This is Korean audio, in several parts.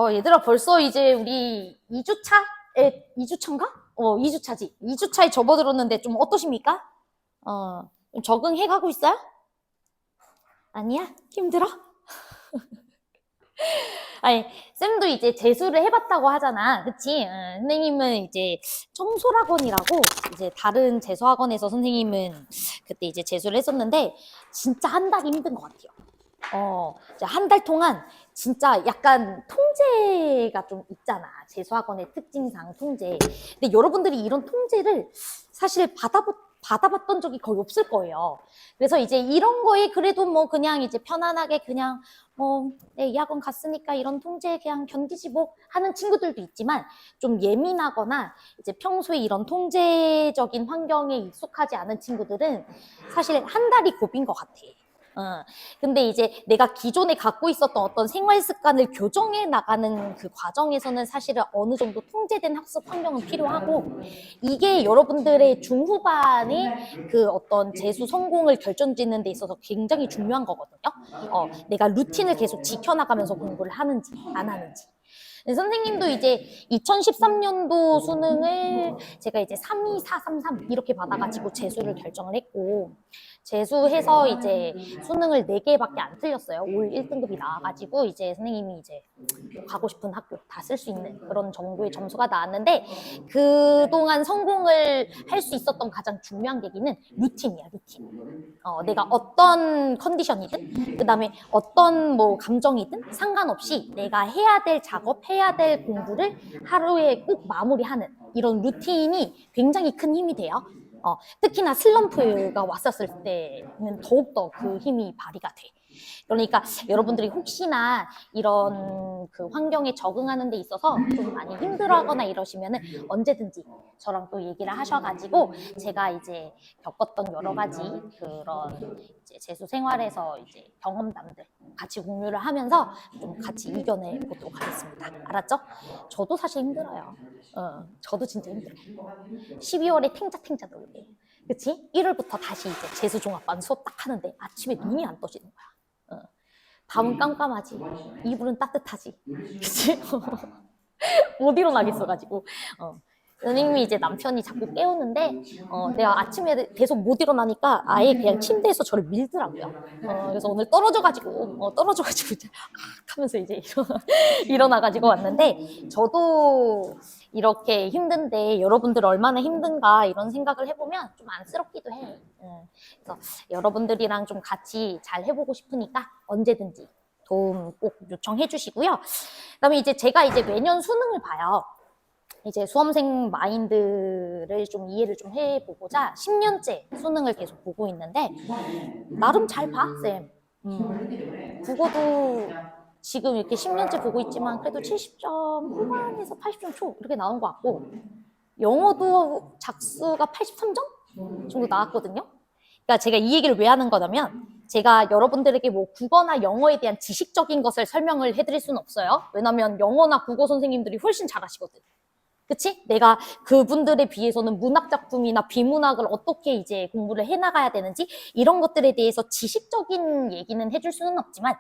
얘들아, 벌써 이제 우리 2주차? 2주차인가? 2주차지. 2주차에 접어들었는데 좀 어떠십니까? 좀 적응해가고 있어요? 아니야? 힘들어? 아니, 쌤도 이제 재수를 해봤다고 하잖아. 그치? 선생님은 이제 청솔학원이라고 이제 다른 재수학원에서 선생님은 그때 이제 재수를 했었는데 진짜 한 달이 힘든 것 같아요. 이제 한 달 동안 진짜 약간 통제가 좀 있잖아. 재수학원의 특징상 통제. 근데 여러분들이 이런 통제를 사실 받아봤던 적이 거의 없을 거예요. 그래서 이제 이런 거에 그래도 뭐 그냥 이제 편안하게 그냥 이 학원 갔으니까 이런 통제 그냥 견디지 뭐 하는 친구들도 있지만 좀 예민하거나 이제 평소에 이런 통제적인 환경에 익숙하지 않은 친구들은 사실 한 달이 고비인 것 같아. 근데 이제 내가 기존에 갖고 있었던 어떤 생활 습관을 교정해 나가는 그 과정에서는 사실은 어느 정도 통제된 학습 환경은 필요하고 이게 여러분들의 중후반에 그 어떤 재수 성공을 결정짓는 데 있어서 굉장히 중요한 거거든요. 내가 루틴을 계속 지켜나가면서 공부를 하는지 안 하는지. 선생님도 이제 2013년도 수능을 제가 이제 32433 이렇게 받아가지고 재수를 결정을 했고 재수해서 이제 수능을 4개밖에 안 틀렸어요. 올 1등급이 나와가지고 이제 선생님이 이제 가고 싶은 학교 다 쓸 수 있는 그런 정도의 점수가 나왔는데 그동안 성공을 할 수 있었던 가장 중요한 계기는 루틴이야, 루틴. 내가 어떤 컨디션이든 그 다음에 어떤 뭐 감정이든 상관없이 내가 해야 될 작업, 해야 될 공부를 하루에 꼭 마무리하는 이런 루틴이 굉장히 큰 힘이 돼요. 특히나 슬럼프가 왔었을 때는 더욱더 그 힘이 발휘가 돼. 그러니까 여러분들이 혹시나 이런 그 환경에 적응하는 데 있어서 좀 많이 힘들어하거나 이러시면은 언제든지 저랑 또 얘기를 하셔가지고 제가 이제 겪었던 여러 가지 그런 이제 재수 생활에서 이제 경험담들 같이 공유를 하면서 좀 같이 이겨내 보도록 하겠습니다. 알았죠? 저도 사실 힘들어요. 저도 진짜 힘들어요. 12월에 탱자탱자 놀게. 그치? 1월부터 다시 이제 재수종합반 수업 딱 하는데 아침에 눈이 안 떠지는 거야. 밤은 깜깜하지. 이불은 따뜻하지. 그치? 못 일어나겠어가지고. 선생님이 이제 남편이 자꾸 깨우는데 내가 아침에 계속 못 일어나니까 아예 그냥 침대에서 저를 밀더라고요. 그래서 오늘 떨어져가지고 이제 하면서 이제 일어나가지고 왔는데 저도 이렇게 힘든데 여러분들 얼마나 힘든가 이런 생각을 해보면 좀 안쓰럽기도 해. 그래서 여러분들이랑 좀 같이 잘 해보고 싶으니까 언제든지 도움 꼭 요청해 주시고요. 그다음에 이제 제가 이제 매년 수능을 봐요. 이제 수험생 마인드를 좀 이해를 좀 해보고자 10년째 수능을 계속 보고 있는데 나름 잘 봐, 쌤. 국어도 지금 이렇게 10년째 보고 있지만 그래도 70점 후반에서 80점 초 이렇게 나온 것 같고 영어도 작수가 83점 정도 나왔거든요. 그러니까 제가 이 얘기를 왜 하는 거냐면 제가 여러분들에게 뭐 국어나 영어에 대한 지식적인 것을 설명을 해드릴 수는 없어요. 왜냐면 영어나 국어 선생님들이 훨씬 잘하시거든. 그치? 내가 그분들에 비해서는 문학작품이나 비문학을 어떻게 이제 공부를 해나가야 되는지 이런 것들에 대해서 지식적인 얘기는 해줄 수는 없지만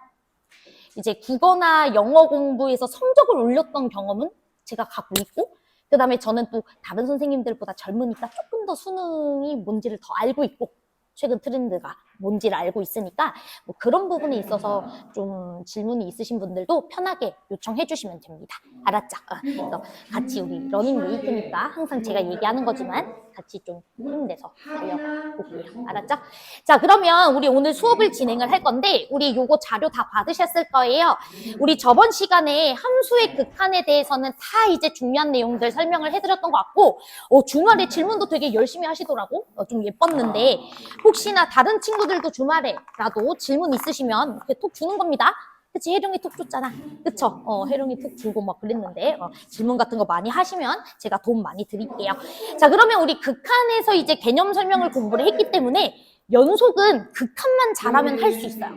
이제 국어나 영어 공부에서 성적을 올렸던 경험은 제가 갖고 있고 그 다음에 저는 또 다른 선생님들보다 젊으니까 조금 더 수능이 뭔지를 더 알고 있고 최근 트렌드가 뭔지를 알고 있으니까 뭐 그런 부분에 있어서 좀 질문이 있으신 분들도 편하게 요청해 주시면 됩니다. 알았죠? 그래서 같이 우리 러닝메이트니까 항상 제가 얘기하는 거지만 같이 좀 힘내서 달려볼게요. 알았죠? 자, 그러면 우리 오늘 수업을 진행을 할 건데 우리 요거 자료 다 받으셨을 거예요. 우리 저번 시간에 함수의 극한에 대해서는 다 이제 중요한 내용들 설명을 해드렸던 것 같고 주말에 질문도 되게 열심히 하시더라고. 좀 예뻤는데 혹시나 다른 친구들도 주말에라도 질문 있으시면 이렇게 톡 주는 겁니다. 그치? 혜령이 톡 줬잖아. 그쵸? 혜령이 톡 주고 막 그랬는데 질문 같은 거 많이 하시면 제가 도움 많이 드릴게요. 자, 그러면 우리 극한에서 이제 개념 설명을 공부를 했기 때문에 연속은 극한만 잘하면 할 수 있어요.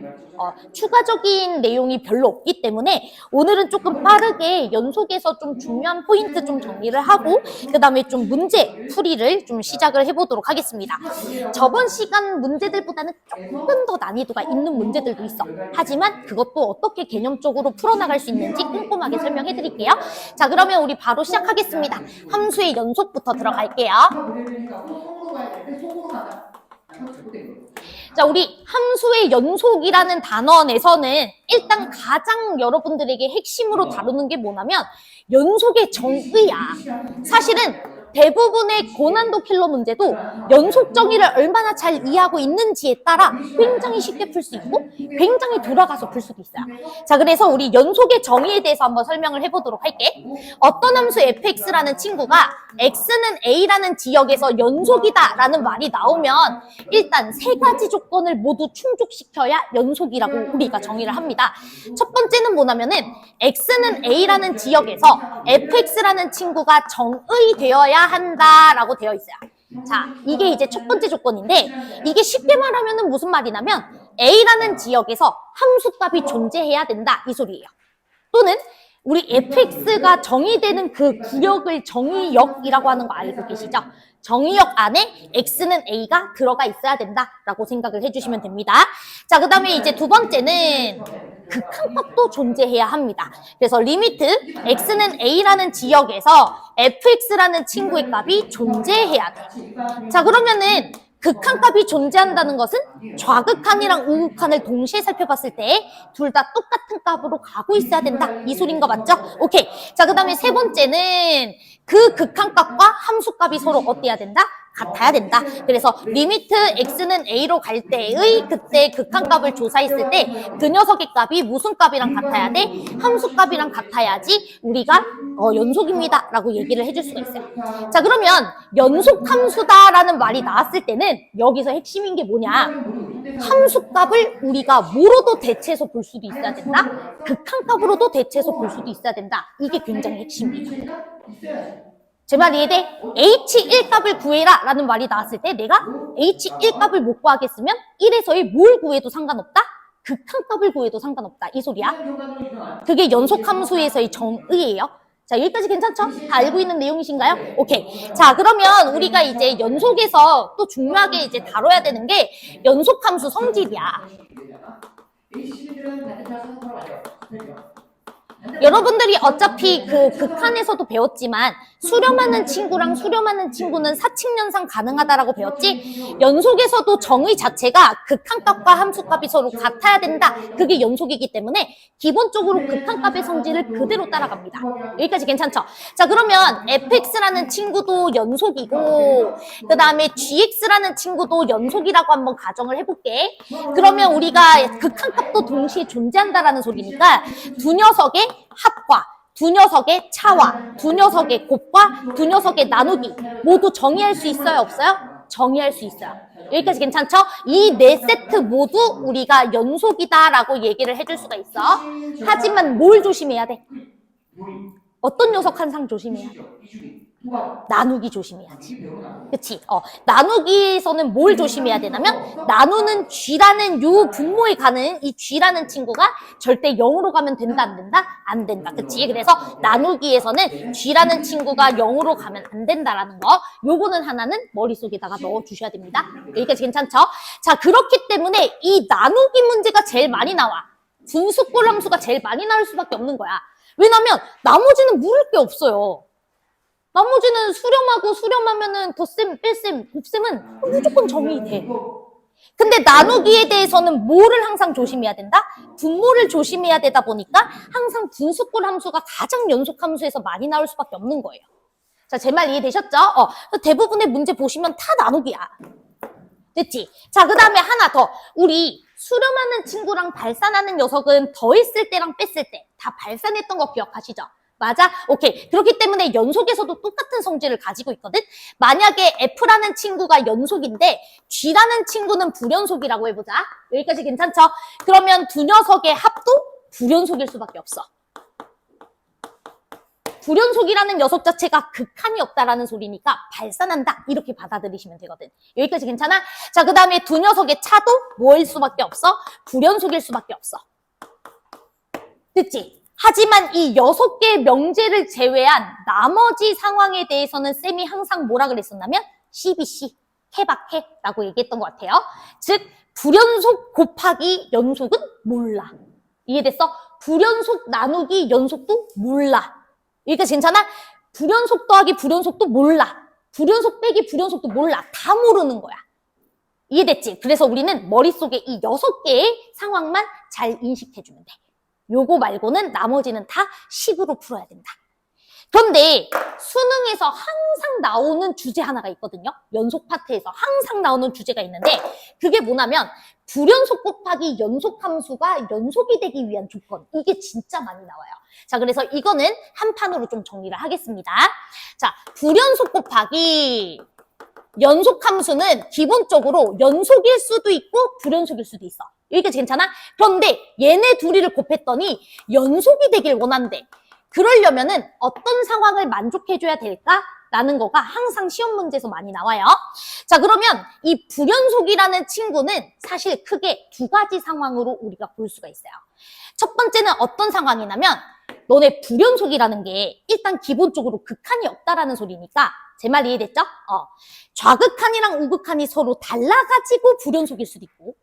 추가적인 내용이 별로 없기 때문에 오늘은 조금 빠르게 연속에서 좀 중요한 포인트 좀 정리를 하고 그 다음에 좀 문제 풀이를 좀 시작을 해보도록 하겠습니다. 저번 시간 문제들보다는 조금 더 난이도가 있는 문제들도 있어. 하지만 그것도 어떻게 개념적으로 풀어나갈 수 있는지 꼼꼼하게 설명해 드릴게요. 자, 그러면 우리 바로 시작하겠습니다. 함수의 연속부터 들어갈게요. 자, 우리 함수의 연속이라는 단어 내에서는 일단 가장 여러분들에게 핵심으로 다루는 게 뭐냐면 연속의 정의야. 사실은 대부분의 고난도 킬러 문제도 연속 정의를 얼마나 잘 이해하고 있는지에 따라 굉장히 쉽게 풀 수 있고 굉장히 돌아가서 풀 수도 있어요. 자, 그래서 우리 연속의 정의에 대해서 한번 설명을 해보도록 할게. 어떤 함수 fx라는 친구가 x는 a라는 지역에서 연속이다 라는 말이 나오면 일단 세 가지 조건을 모두 충족시켜야 연속이라고 우리가 정의를 합니다. 첫 번째는 뭐냐면은 x는 a라는 지역에서 fx라는 친구가 정의되어야 한다라고 되어 있어요. 자, 이게 이제 첫 번째 조건인데 이게 쉽게 말하면 무슨 말이냐면 A라는 지역에서 함수값이 존재해야 된다 이 소리예요. 또는 우리 fx가 정의되는 그 구역을 정의역이라고 하는 거 알고 계시죠? 정의역 안에 x는 a가 들어가 있어야 된다라고 생각을 해주시면 됩니다. 자, 그 다음에 이제 두 번째는 극한값도 존재해야 합니다. 그래서 리미트 x는 a라는 지역에서 fx라는 친구의 값이 존재해야 돼. 자, 그러면은 극한값이 존재한다는 것은 좌극한이랑 우극한을 동시에 살펴봤을 때 둘 다 똑같은 값으로 가고 있어야 된다. 이 소리인 거 맞죠? 오케이. 자, 그 다음에 세 번째는 그 극한값과 함수값이 서로 어때야 된다? 같아야 된다. 그래서 리미트 x는 a로 갈 때의 그때 극한값을 조사했을 때 그 녀석의 값이 무슨 값이랑 같아야 돼? 함수값이랑 같아야지 우리가 연속입니다 라고 얘기를 해줄 수가 있어요. 자, 그러면 연속함수다라는 말이 나왔을 때는 여기서 핵심인 게 뭐냐? 함수값을 우리가 뭐로도 대체해서 볼 수도 있어야 된다. 극한값으로도 대체해서 볼 수도 있어야 된다. 이게 굉장히 핵심이에요. 제 말 이해돼? H1 값을 구해라 라는 말이 나왔을 때 내가 H1 값을 못 구하겠으면 1에서의 뭘 구해도 상관없다? 극한값을 구해도 상관없다. 이 소리야. 그게 연속함수에서의 정의예요. 자, 여기까지 괜찮죠? 다 알고 있는 내용이신가요? 오케이. 자, 그러면 우리가 이제 연속에서 또 중요하게 이제 다뤄야 되는 게 연속함수 성질이야. 여러분들이 어차피 그 극한에서도 배웠지만 수렴하는 친구랑 수렴하는 친구는 사칙연산 가능하다라고 배웠지. 연속에서도 정의 자체가 극한값과 함수값이 서로 같아야 된다. 그게 연속이기 때문에 기본적으로 극한값의 성질을 그대로 따라갑니다. 여기까지 괜찮죠? 자, 그러면 fx라는 친구도 연속이고 그 다음에 gx라는 친구도 연속이라고 한번 가정을 해볼게. 그러면 우리가 극한값도 동시에 존재한다라는 소리니까 두 녀석의 합과 두 녀석의 차와 두 녀석의 곱과 두 녀석의 나누기 모두 정의할 수 있어요? 없어요? 정의할 수 있어요. 여기까지 괜찮죠? 이 네 세트 모두 우리가 연속이다라고 얘기를 해줄 수가 있어. 하지만 뭘 조심해야 돼? 어떤 녀석 항상 조심해야 돼? 나누기 조심해야지. 그치? 나누기에서는 뭘 조심해야 되냐면 나누는 g라는 요 분모에 가는 이 g라는 친구가 절대 0으로 가면 된다 안 된다? 안 된다. 그치? 그래서 나누기에서는 g라는 친구가 0으로 가면 안 된다라는 거 요거는 하나는 머릿속에다가 넣어주셔야 됩니다. 여기까지 괜찮죠? 자, 그렇기 때문에 이 나누기 문제가 제일 많이 나와. 분수꼴 함수가 제일 많이 나올 수밖에 없는 거야. 왜냐면 나머지는 물을 게 없어요. 나머지는 수렴하고 수렴하면은 덧셈, 뺄셈, 곱셈은 무조건 정의돼. 근데 나누기에 대해서는 뭐를 항상 조심해야 된다? 분모를 조심해야 되다 보니까 항상 분수꼴 함수가 가장 연속 함수에서 많이 나올 수밖에 없는 거예요. 자, 제 말 이해되셨죠? 대부분의 문제 보시면 다 나누기야. 됐지? 자, 그 다음에 하나 더. 우리 수렴하는 친구랑 발산하는 녀석은 더했을 때랑 뺐을 때 다 발산했던 거 기억하시죠? 맞아? 오케이. 그렇기 때문에 연속에서도 똑같은 성질을 가지고 있거든? 만약에 F라는 친구가 연속인데 G라는 친구는 불연속이라고 해보자. 여기까지 괜찮죠? 그러면 두 녀석의 합도 불연속일 수밖에 없어. 불연속이라는 녀석 자체가 극한이 없다라는 소리니까 발산한다 이렇게 받아들이시면 되거든. 여기까지 괜찮아? 자, 그 다음에 두 녀석의 차도 뭐일 수밖에 없어? 불연속일 수밖에 없어. 됐지? 하지만 이 6개의 명제를 제외한 나머지 상황에 대해서는 쌤이 항상 뭐라 그랬었냐면 CBC, 케바케라고 얘기했던 것 같아요. 즉 불연속 곱하기 연속은 몰라. 이해됐어? 불연속 나누기 연속도 몰라. 여기까지 괜찮아? 불연속 더하기 불연속도 몰라. 불연속 빼기 불연속도 몰라. 다 모르는 거야. 이해됐지? 그래서 우리는 머릿속에 이 6개의 상황만 잘 인식해주면 돼. 요거 말고는 나머지는 다 식으로 풀어야 된다. 그런데 수능에서 항상 나오는 주제 하나가 있거든요. 연속 파트에서 항상 나오는 주제가 있는데 그게 뭐냐면 불연속 곱하기 연속 함수가 연속이 되기 위한 조건. 이게 진짜 많이 나와요. 자, 그래서 이거는 한 판으로 좀 정리를 하겠습니다. 자, 불연속 곱하기 연속 함수는 기본적으로 연속일 수도 있고 불연속일 수도 있어. 여기까지 괜찮아? 그런데 얘네 둘이를 곱했더니 연속이 되길 원한대. 그러려면은 어떤 상황을 만족해줘야 될까? 라는 거가 항상 시험 문제에서 많이 나와요. 자, 그러면 이 불연속이라는 친구는 사실 크게 두 가지 상황으로 우리가 볼 수가 있어요. 첫 번째는 어떤 상황이냐면 너네 불연속이라는 게 일단 기본적으로 극한이 없다라는 소리니까 제 말 이해됐죠? 좌극한이랑 우극한이 서로 달라가지고 불연속일 수도 있고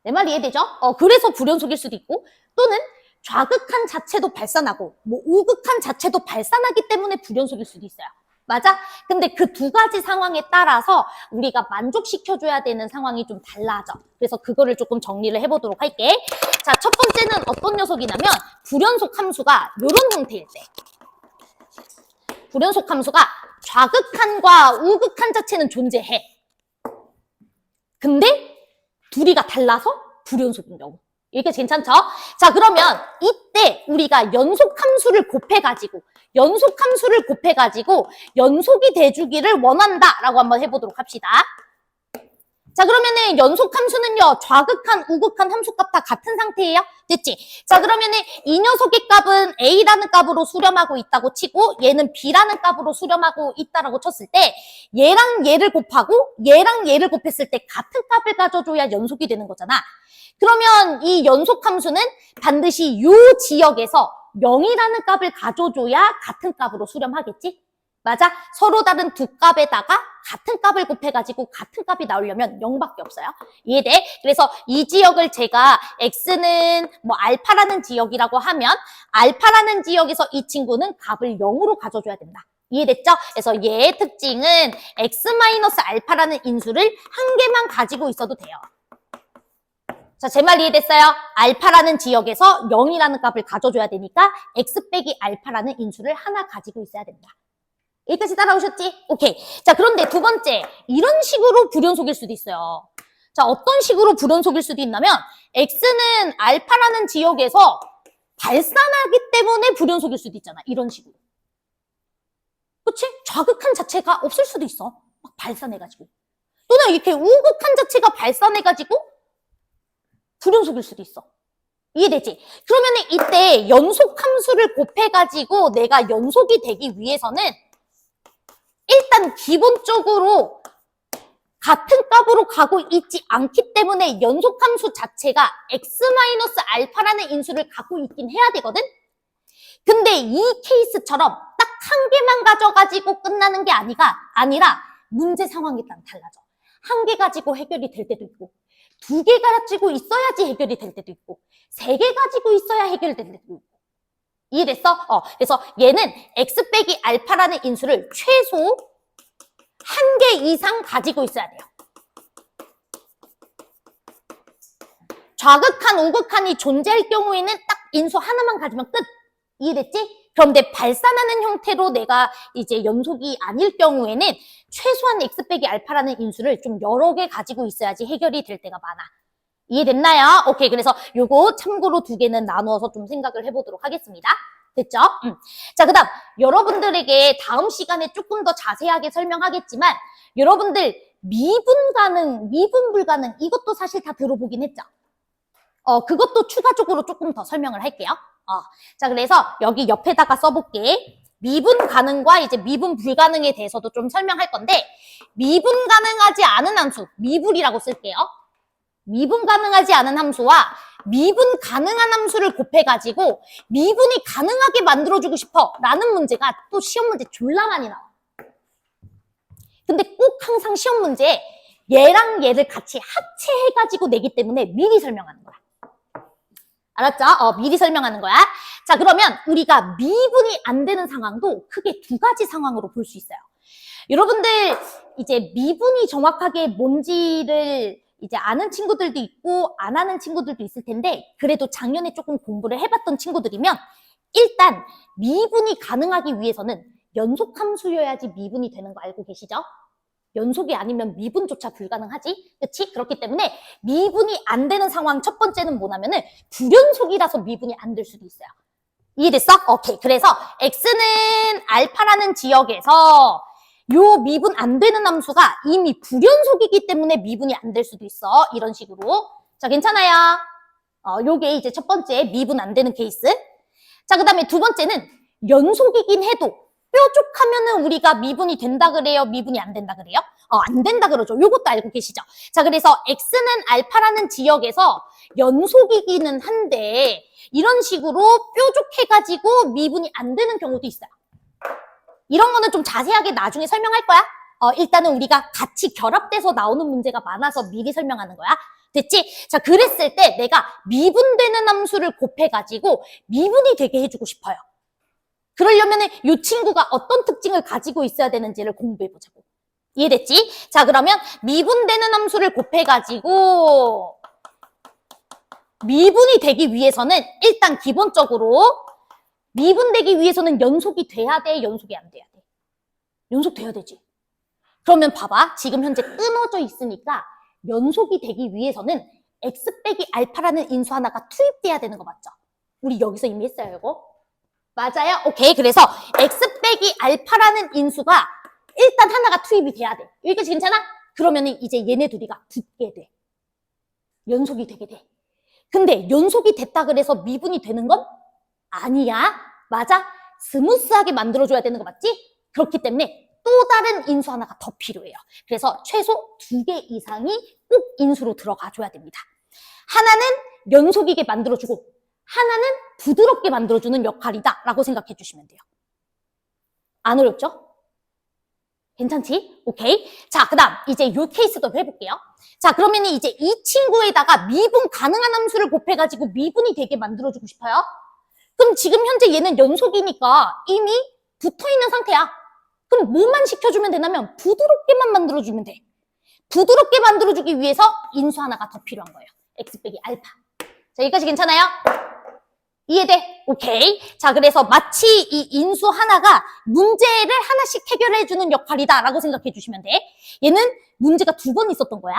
내 말 이해되죠? 그래서 불연속일 수도 있고 또는 좌극한 자체도 발산하고 뭐 우극한 자체도 발산하기 때문에 불연속일 수도 있어요. 맞아? 근데 그 두 가지 상황에 따라서 우리가 만족시켜줘야 되는 상황이 좀 달라져. 그래서 그거를 조금 정리를 해보도록 할게. 자, 첫 번째는 어떤 녀석이냐면 불연속 함수가 이런 형태일 때. 불연속 함수가 좌극한과 우극한 자체는 존재해. 근데 둘이가 달라서 불연속인 경우. 이렇게 괜찮죠? 자, 그러면 이때 우리가 연속함수를 곱해가지고 연속이 돼주기를 원한다라고 한번 해보도록 합시다. 자, 그러면은 연속함수는요, 좌극한, 우극한 함수값 다 같은 상태예요? 됐지? 자, 그러면은 이 녀석의 값은 A라는 값으로 수렴하고 있다고 치고 얘는 B라는 값으로 수렴하고 있다라고 쳤을 때 얘랑 얘를 곱하고 얘랑 얘를 곱했을 때 같은 값을 가져줘야 연속이 되는 거잖아. 그러면 이 연속함수는 반드시 이 지역에서 0이라는 값을 가져줘야 같은 값으로 수렴하겠지? 맞아? 서로 다른 두 값에다가 같은 값을 곱해가지고 같은 값이 나오려면 0밖에 없어요. 이해돼? 그래서 이 지역을 제가 x는 뭐 알파라는 지역이라고 하면 알파라는 지역에서 이 친구는 값을 0으로 가져줘야 된다. 이해됐죠? 그래서 얘의 특징은 x-알파라는 인수를 한 개만 가지고 있어도 돼요. 자, 제 말 이해됐어요? 알파라는 지역에서 0이라는 값을 가져줘야 되니까 x 빼기 알파라는 인수를 하나 가지고 있어야 된다. 여기까지 따라오셨지? 오케이. 자, 그런데 두 번째, 이런 식으로 불연속일 수도 있어요. 자, 어떤 식으로 불연속일 수도 있냐면 x는 알파라는 지역에서 발산하기 때문에 불연속일 수도 있잖아. 이런 식으로. 그치? 좌극한 자체가 없을 수도 있어. 막 발산해가지고. 또는 이렇게 우극한 자체가 발산해가지고 불연속일 수도 있어. 이해되지? 그러면 이때 연속 함수를 곱해가지고 내가 연속이 되기 위해서는 일단 기본적으로 같은 값으로 가고 있지 않기 때문에 연속함수 자체가 x-알파라는 인수를 갖고 있긴 해야 되거든? 근데 이 케이스처럼 딱 한 개만 가져가지고 끝나는 게 아니라 문제 상황에 따라 달라져. 한 개 가지고 해결이 될 때도 있고 두 개 가지고 있어야지 해결이 될 때도 있고 세 개 가지고 있어야 해결될 때도 있고 이해됐어? 그래서 얘는 x 빼기 알파라는 인수를 최소 한 개 이상 가지고 있어야 돼요. 좌극한, 우극한이 존재할 경우에는 딱 인수 하나만 가지면 끝. 이해됐지? 그런데 발산하는 형태로 내가 이제 연속이 아닐 경우에는 최소한 x 빼기 알파라는 인수를 좀 여러 개 가지고 있어야지 해결이 될 때가 많아. 이해됐나요? 오케이. 그래서 요거 참고로 두 개는 나누어서 좀 생각을 해보도록 하겠습니다. 됐죠? 자, 그 다음 여러분들에게 다음 시간에 조금 더 자세하게 설명하겠지만 여러분들 미분 가능, 미분 불가능 이것도 사실 다 들어보긴 했죠? 그것도 추가적으로 조금 더 설명을 할게요. 자, 그래서 여기 옆에다가 써볼게. 미분 가능과 이제 미분 불가능에 대해서도 좀 설명할 건데, 미분 가능하지 않은 함수, 미불이라고 쓸게요. 미분 가능하지 않은 함수와 미분 가능한 함수를 곱해가지고 미분이 가능하게 만들어주고 싶어 라는 문제가 또 시험 문제 졸라 많이 나와. 근데 꼭 항상 시험 문제에 얘랑 얘를 같이 합체해가지고 내기 때문에 미리 설명하는 거야. 알았죠? 미리 설명하는 거야. 자, 그러면 우리가 미분이 안 되는 상황도 크게 두 가지 상황으로 볼 수 있어요. 여러분들 이제 미분이 정확하게 뭔지를 이제 아는 친구들도 있고 안 아는 친구들도 있을 텐데, 그래도 작년에 조금 공부를 해봤던 친구들이면 일단 미분이 가능하기 위해서는 연속함수여야지 미분이 되는 거 알고 계시죠? 연속이 아니면 미분조차 불가능하지? 그치? 그렇기 때문에 미분이 안 되는 상황 첫 번째는 뭐냐면은 불연속이라서 미분이 안 될 수도 있어요. 이해됐어? 오케이. 그래서 x는 알파라는 지역에서 요 미분 안 되는 함수가 이미 불연속이기 때문에 미분이 안 될 수도 있어. 이런 식으로. 자, 괜찮아요? 요게 이제 첫 번째 미분 안 되는 케이스. 자, 그 다음에 두 번째는 연속이긴 해도 뾰족하면은 우리가 미분이 된다 그래요? 미분이 안 된다 그래요? 안 된다 그러죠. 요것도 알고 계시죠? 자, 그래서 x는 알파라는 지역에서 연속이기는 한데 이런 식으로 뾰족해가지고 미분이 안 되는 경우도 있어요. 이런 거는 좀 자세하게 나중에 설명할 거야. 일단은 우리가 같이 결합돼서 나오는 문제가 많아서 미리 설명하는 거야. 됐지? 자, 그랬을 때 내가 미분되는 함수를 곱해가지고 미분이 되게 해주고 싶어요. 그러려면은 이 친구가 어떤 특징을 가지고 있어야 되는지를 공부해보자고. 이해됐지? 자, 그러면 미분되는 함수를 곱해가지고 미분이 되기 위해서는 일단 기본적으로 미분되기 위해서는 연속이 돼야 돼? 연속이 안 돼야 돼? 연속돼야 되지. 그러면 봐봐. 지금 현재 끊어져 있으니까 연속이 되기 위해서는 x 빼기 알파라는 인수 하나가 투입돼야 되는 거 맞죠? 우리 여기서 이미 했어요, 이거. 맞아요? 오케이. 그래서 x 빼기 알파라는 인수가 일단 하나가 투입이 돼야 돼. 여기까지 괜찮아? 그러면은 이제 얘네 둘이가 붙게 돼. 연속이 되게 돼. 근데 연속이 됐다 그래서 미분이 되는 건 아니야. 맞아? 스무스하게 만들어줘야 되는 거 맞지? 그렇기 때문에 또 다른 인수 하나가 더 필요해요. 그래서 최소 2개 이상이 꼭 인수로 들어가줘야 됩니다. 하나는 연속이게 만들어주고 하나는 부드럽게 만들어주는 역할이다 라고 생각해 주시면 돼요. 안 어렵죠? 괜찮지? 오케이. 자, 그 다음 이제 요 케이스도 해볼게요. 자, 그러면 이제 이 친구에다가 미분 가능한 함수를 곱해가지고 미분이 되게 만들어주고 싶어요. 그럼 지금 현재 얘는 연속이니까 이미 붙어있는 상태야. 그럼 뭐만 시켜주면 되냐면 부드럽게만 만들어주면 돼. 부드럽게 만들어주기 위해서 인수 하나가 더 필요한 거예요. x 빼기 알파. 자, 여기까지 괜찮아요? 이해돼? 오케이. 자, 그래서 마치 이 인수 하나가 문제를 하나씩 해결해주는 역할이다 라고 생각해 주시면 돼. 얘는 문제가 2번 있었던 거야.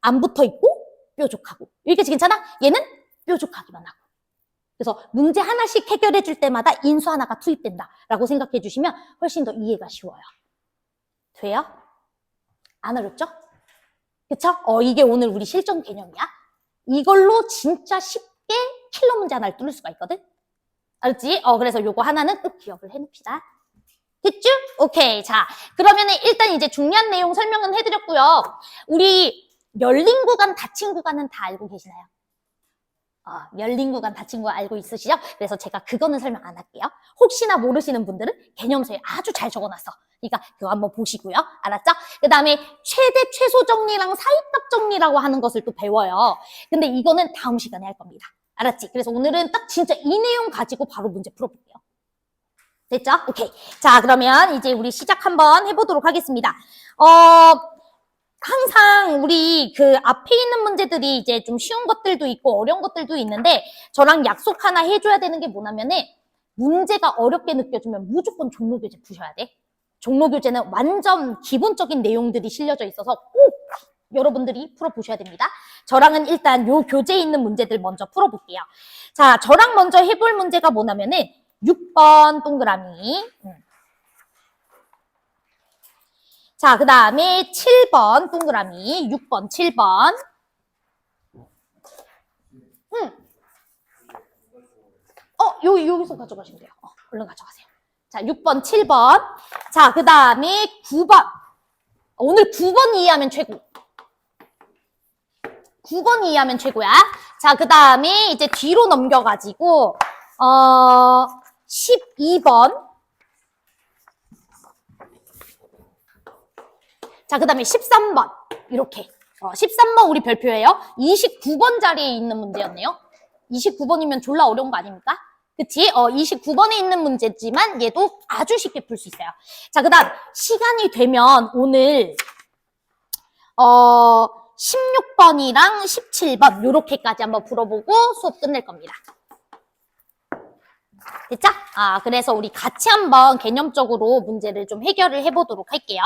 안 붙어있고 뾰족하고. 여기까지 괜찮아? 얘는 뾰족하기만 하고. 그래서 문제 하나씩 해결해 줄 때마다 인수 하나가 투입된다 라고 생각해 주시면 훨씬 더 이해가 쉬워요. 돼요? 안 어렵죠? 그쵸? 이게 오늘 우리 실전 개념이야. 이걸로 진짜 쉽게 킬러 문제 하나를 뚫을 수가 있거든? 알았지? 그래서 요거 하나는 꼭 기억을 해놓읍시다. 됐죠? 오케이. 자, 그러면은 일단 이제 중요한 내용 설명은 해드렸고요. 우리 열린 구간, 닫힌 구간은 다 알고 계시나요? 열린 구간, 닫힌 구간 알고 있으시죠? 그래서 제가 그거는 설명 안 할게요. 혹시나 모르시는 분들은 개념서에 아주 잘 적어놨어. 그러니까 그거 한번 보시고요. 알았죠? 그 다음에 최대, 최소 정리랑 사이값 정리라고 하는 것을 또 배워요. 근데 이거는 다음 시간에 할 겁니다. 알았지? 그래서 오늘은 딱 진짜 이 내용 가지고 바로 문제 풀어볼게요. 됐죠? 오케이. 자, 그러면 이제 우리 시작 한번 해보도록 하겠습니다. 항상 우리 그 앞에 있는 문제들이 이제 좀 쉬운 것들도 있고 어려운 것들도 있는데 저랑 약속 하나 해줘야 되는 게 뭐냐면은 문제가 어렵게 느껴지면 무조건 종로교재 푸셔야 돼. 종로교재는 완전 기본적인 내용들이 실려져 있어서 꼭 여러분들이 풀어보셔야 됩니다. 저랑은 일단 요 교재에 있는 문제들 먼저 풀어볼게요. 자, 저랑 먼저 해볼 문제가 뭐냐면은 6번 동그라미. 자, 그 다음에 7번 동그라미. 6번, 7번. 여기서 가져가시면 돼요. 얼른 가져가세요. 자, 6번, 7번. 자, 그 다음에 9번. 오늘 9번 이해하면 최고. 9번 이해하면 최고야. 자, 그 다음에 이제 뒤로 넘겨가지고, 12번. 자, 그 다음에 13번. 이렇게. 13번 우리 별표예요. 29번 자리에 있는 문제였네요. 29번이면 졸라 어려운 거 아닙니까? 그치? 29번에 있는 문제지만 얘도 아주 쉽게 풀 수 있어요. 자, 그 다음 시간이 되면 오늘 16번이랑 17번 요렇게까지 한번 풀어보고 수업 끝낼 겁니다. 됐죠? 그래서 우리 같이 한번 개념적으로 문제를 좀 해결을 해보도록 할게요.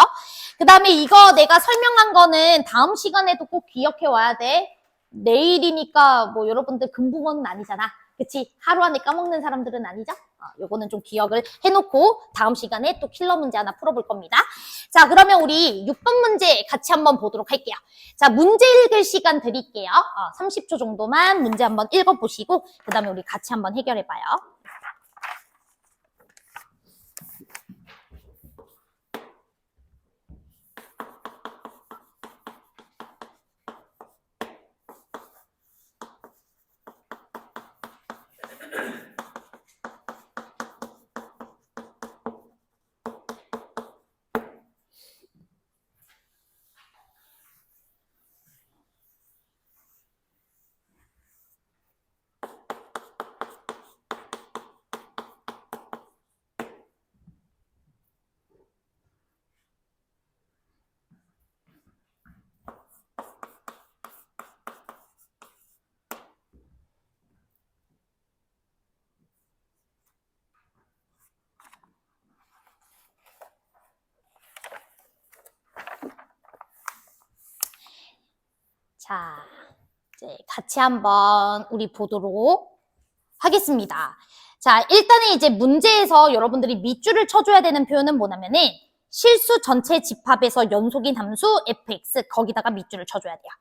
그 다음에 이거 내가 설명한 거는 다음 시간에도 꼭 기억해 와야 돼. 내일이니까 뭐 여러분들 금붕어는 아니잖아. 그치? 하루 안에 까먹는 사람들은 아니죠? 요거는 좀 기억을 해놓고 다음 시간에 또 킬러 문제 하나 풀어볼 겁니다. 자, 그러면 우리 6번 문제 같이 한번 보도록 할게요. 자, 문제 읽을 시간 드릴게요. 30초 정도만 문제 한번 읽어보시고 그 다음에 우리 같이 한번 해결해봐요. 자, 이제 같이 한번 우리 보도록 하겠습니다. 자, 일단은 이제 문제에서 여러분들이 밑줄을 쳐줘야 되는 표현은 뭐냐면은 실수 전체 집합에서 연속인 함수 fx 거기다가 밑줄을 쳐줘야 돼요.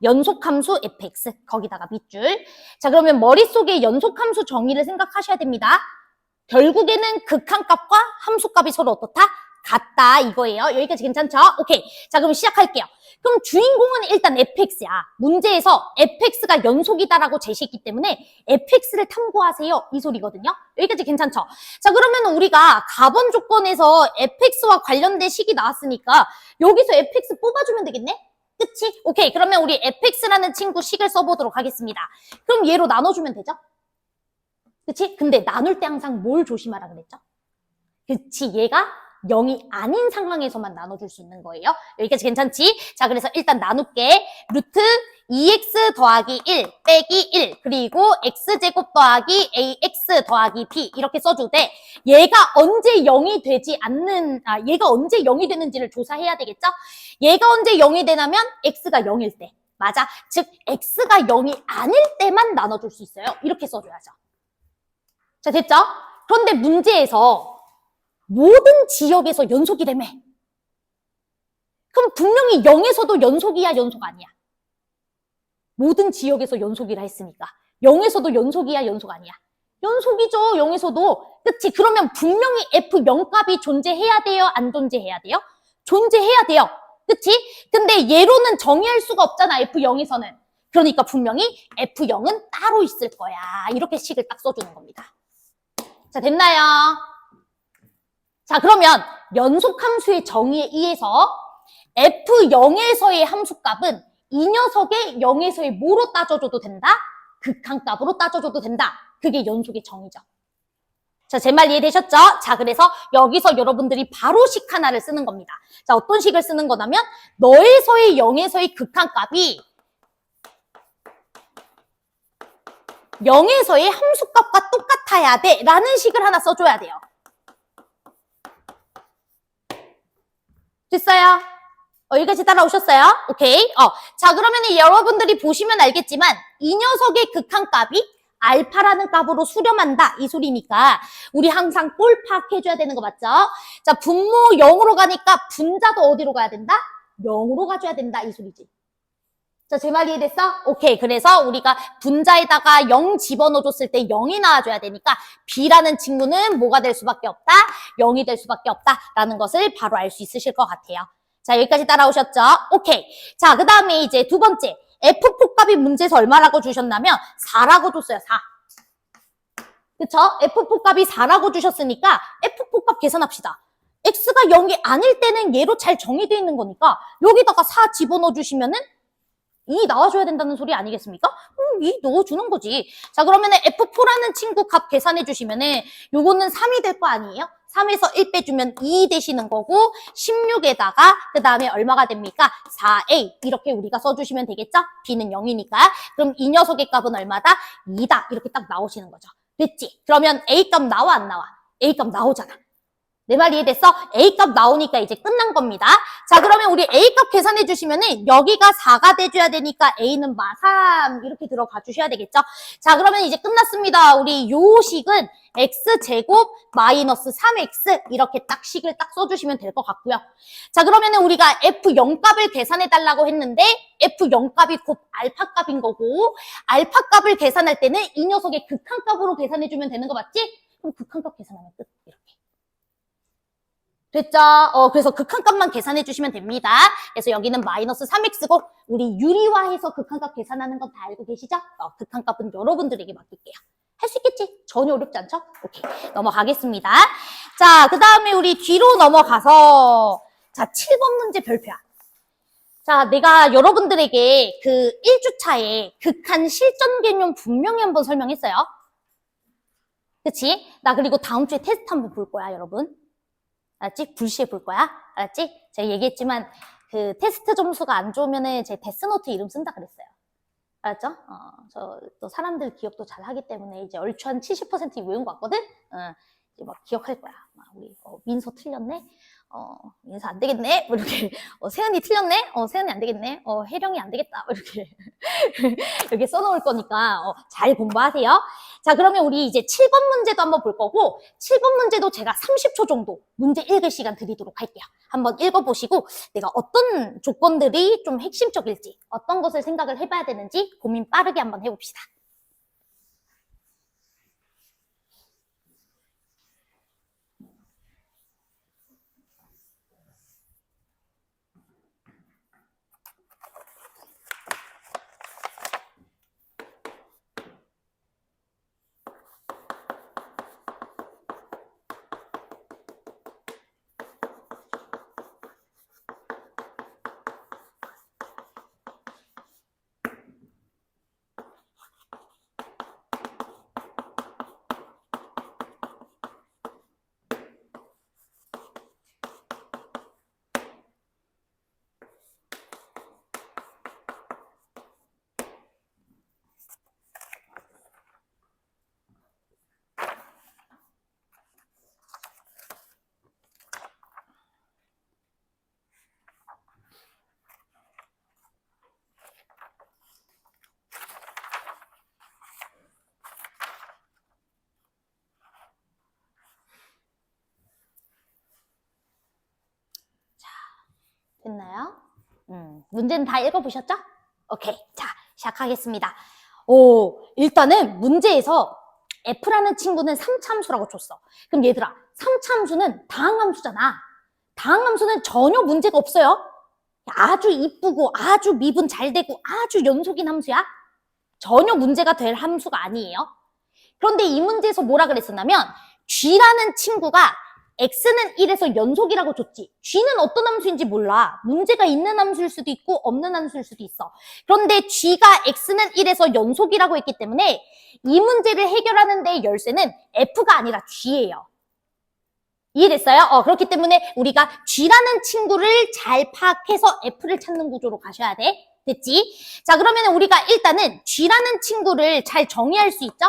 연속함수 fx 거기다가 밑줄. 자, 그러면 머릿속에 연속함수 정의를 생각하셔야 됩니다. 결국에는 극한값과 함수값이 서로 어떻다? 같다 이거예요. 여기까지 괜찮죠? 오케이. 자, 그럼 시작할게요. 그럼 주인공은 일단 fx야. 문제에서 fx가 연속이다라고 제시했기 때문에 fx를 탐구하세요. 이 소리거든요. 여기까지 괜찮죠? 자, 그러면 우리가 가번 조건에서 fx와 관련된 식이 나왔으니까 여기서 fx 뽑아주면 되겠네? 그치? 오케이. 그러면 우리 fx라는 친구 식을 써보도록 하겠습니다. 그럼 얘로 나눠주면 되죠? 그치? 근데 나눌 때 항상 뭘 조심하라 그랬죠? 그치? 얘가 0이 아닌 상황에서만 나눠줄 수 있는 거예요. 여기까지 괜찮지? 자, 그래서 일단 나눌게. 루트 2x 더하기 1 빼기 1 그리고 x제곱 더하기 ax 더하기 b 이렇게 써줘도 돼. 얘가 언제 0이 되지 않는, 얘가 언제 0이 되는지를 조사해야 되겠죠? 얘가 언제 0이 되냐면 x가 0일 때. 맞아. 즉, x가 0이 아닐 때만 나눠줄 수 있어요. 이렇게 써줘야죠. 자, 됐죠? 그런데 문제에서 모든 지역에서 연속이라며. 그럼 분명히 0에서도 연속이야, 연속 아니야? 모든 지역에서 연속이라 했으니까 0에서도 연속이야, 연속 아니야? 연속이죠, 0에서도. 그치? 그러면 분명히 f0 값이 존재해야 돼요, 안 존재해야 돼요? 존재해야 돼요. 그치? 근데 얘로는 정의할 수가 없잖아, f0에서는. 그러니까 분명히 f0은 따로 있을 거야. 이렇게 식을 딱 써주는 겁니다. 자, 됐나요? 자, 그러면 연속함수의 정의에 의해서 f0에서의 함수값은 이 녀석의 0에서의 뭐로 따져줘도 된다? 극한값으로 따져줘도 된다. 그게 연속의 정의죠. 자, 제 말 이해되셨죠? 자, 그래서 여기서 여러분들이 바로 식 하나를 쓰는 겁니다. 자, 어떤 식을 쓰는 거냐면 너에서의 0에서의 극한값이 0에서의 함수값과 똑같아야 돼 라는 식을 하나 써줘야 돼요. 됐어요? 여기까지 따라오셨어요? 오케이. 자, 그러면 여러분들이 보시면 알겠지만 이 녀석의 극한값이 알파라는 값으로 수렴한다 이 소리니까 우리 항상 꼴 파악해줘야 되는 거 맞죠? 자, 분모 0으로 가니까 분자도 어디로 가야 된다? 0으로 가줘야 된다 이 소리지. 자, 제 말 이해됐어? 오케이. 그래서 우리가 분자에다가 0 집어넣어줬을 때 0이 나와줘야 되니까 B라는 친구는 뭐가 될 수밖에 없다? 0이 될 수밖에 없다라는 것을 바로 알 수 있으실 것 같아요. 자, 여기까지 따라오셨죠? 오케이. 자, 그 다음에 이제 두 번째. F4값이 문제에서 얼마라고 주셨냐면 4라고 줬어요. 4. 그쵸? F4값이 4라고 주셨으니까 F4값 계산합시다. X가 0이 아닐 때는 얘로 잘 정의되어 있는 거니까 여기다가 4 집어넣어 주시면은 2 나와줘야 된다는 소리 아니겠습니까? 2 넣어주는 거지. 자, 그러면은 F4라는 친구 값 계산해 주시면은 요거는 3이 될 거 아니에요? 3에서 1 빼주면 2 되시는 거고 16에다가 그 다음에 얼마가 됩니까? 4A 이렇게 우리가 써주시면 되겠죠? B는 0이니까. 그럼 이 녀석의 값은 얼마다? 2다. 이렇게 딱 나오시는 거죠. 됐지? 그러면 A 값 나와 안 나와? A 값 나오잖아. 내 말 이해됐어? A값 나오니까 이제 끝난 겁니다. 자, 그러면 우리 A값 계산해 주시면은 여기가 4가 돼줘야 되니까 A는 마3 이렇게 들어가 주셔야 되겠죠? 자, 그러면 이제 끝났습니다. 우리 요 식은 X제곱 마이너스 3X 이렇게 딱 식을 딱 써주시면 될 것 같고요. 자, 그러면은 우리가 F0값을 계산해 달라고 했는데 F0값이 곧 알파값인 거고 알파값을 계산할 때는 이 녀석의 극한값으로 계산해 주면 되는 거 맞지? 그럼 극한값 계산하면 끝. 이렇게. 됐죠? 그래서 극한값만 계산해 주시면 됩니다. 그래서 여기는 마이너스 3x고 우리 유리화해서 극한값 계산하는 건 다 알고 계시죠? 극한값은 여러분들에게 맡길게요. 할 수 있겠지? 전혀 어렵지 않죠? 오케이, 넘어가겠습니다. 자, 그 다음에 우리 뒤로 넘어가서 자, 7번 문제 별표야. 자, 내가 여러분들에게 그 1주차에 극한 실전 개념 분명히 한번 설명했어요. 그치? 나 그리고 다음 주에 테스트 한번 볼 거야, 여러분. 알았지? 불시에 볼 거야. 알았지? 제가 얘기했지만 그 테스트 점수가 안 좋으면은 제 데스노트 이름 쓴다 그랬어요. 알았죠? 저 또 사람들 기억도 잘 하기 때문에 이제 얼추 한 70% 외운 거 같거든? 이제 막 기억할 거야. 막 우리 민서 틀렸네? 민서 안 되겠네? 뭐 이렇게 세은이 틀렸네? 세은이 안 되겠네? 혜령이 안 되겠다. 뭐 이렇게 여기 써놓을 거니까 잘 공부하세요. 자, 그러면 우리 이제 7번 문제도 한번 볼 거고 7번 문제도 제가 30초 정도 문제 읽을 시간 드리도록 할게요. 한번 읽어보시고 내가 어떤 조건들이 좀 핵심적일지 어떤 것을 생각을 해봐야 되는지 고민 빠르게 한번 해봅시다. 됐나요? 문제는 다 읽어보셨죠? 오케이. 자, 시작하겠습니다. 일단은 문제에서 F라는 친구는 3차함수라고 줬어. 그럼 얘들아, 3차함수는 다항함수잖아. 다항함수는 전혀 문제가 없어요. 아주 이쁘고 아주 미분 잘 되고 아주 연속인 함수야. 전혀 문제가 될 함수가 아니에요. 그런데 이 문제에서 뭐라 그랬었냐면 G라는 친구가 X는 1에서 연속이라고 줬지. G는 어떤 함수인지 몰라. 문제가 있는 함수일 수도 있고 없는 함수일 수도 있어. 그런데 G가 X는 1에서 연속이라고 했기 때문에 이 문제를 해결하는 데 열쇠는 F가 아니라 G예요. 이해됐어요? 그렇기 때문에 우리가 G라는 친구를 잘 파악해서 F를 찾는 구조로 가셔야 돼. 됐지? 자, 그러면 우리가 일단은 G라는 친구를 잘 정의할 수 있죠?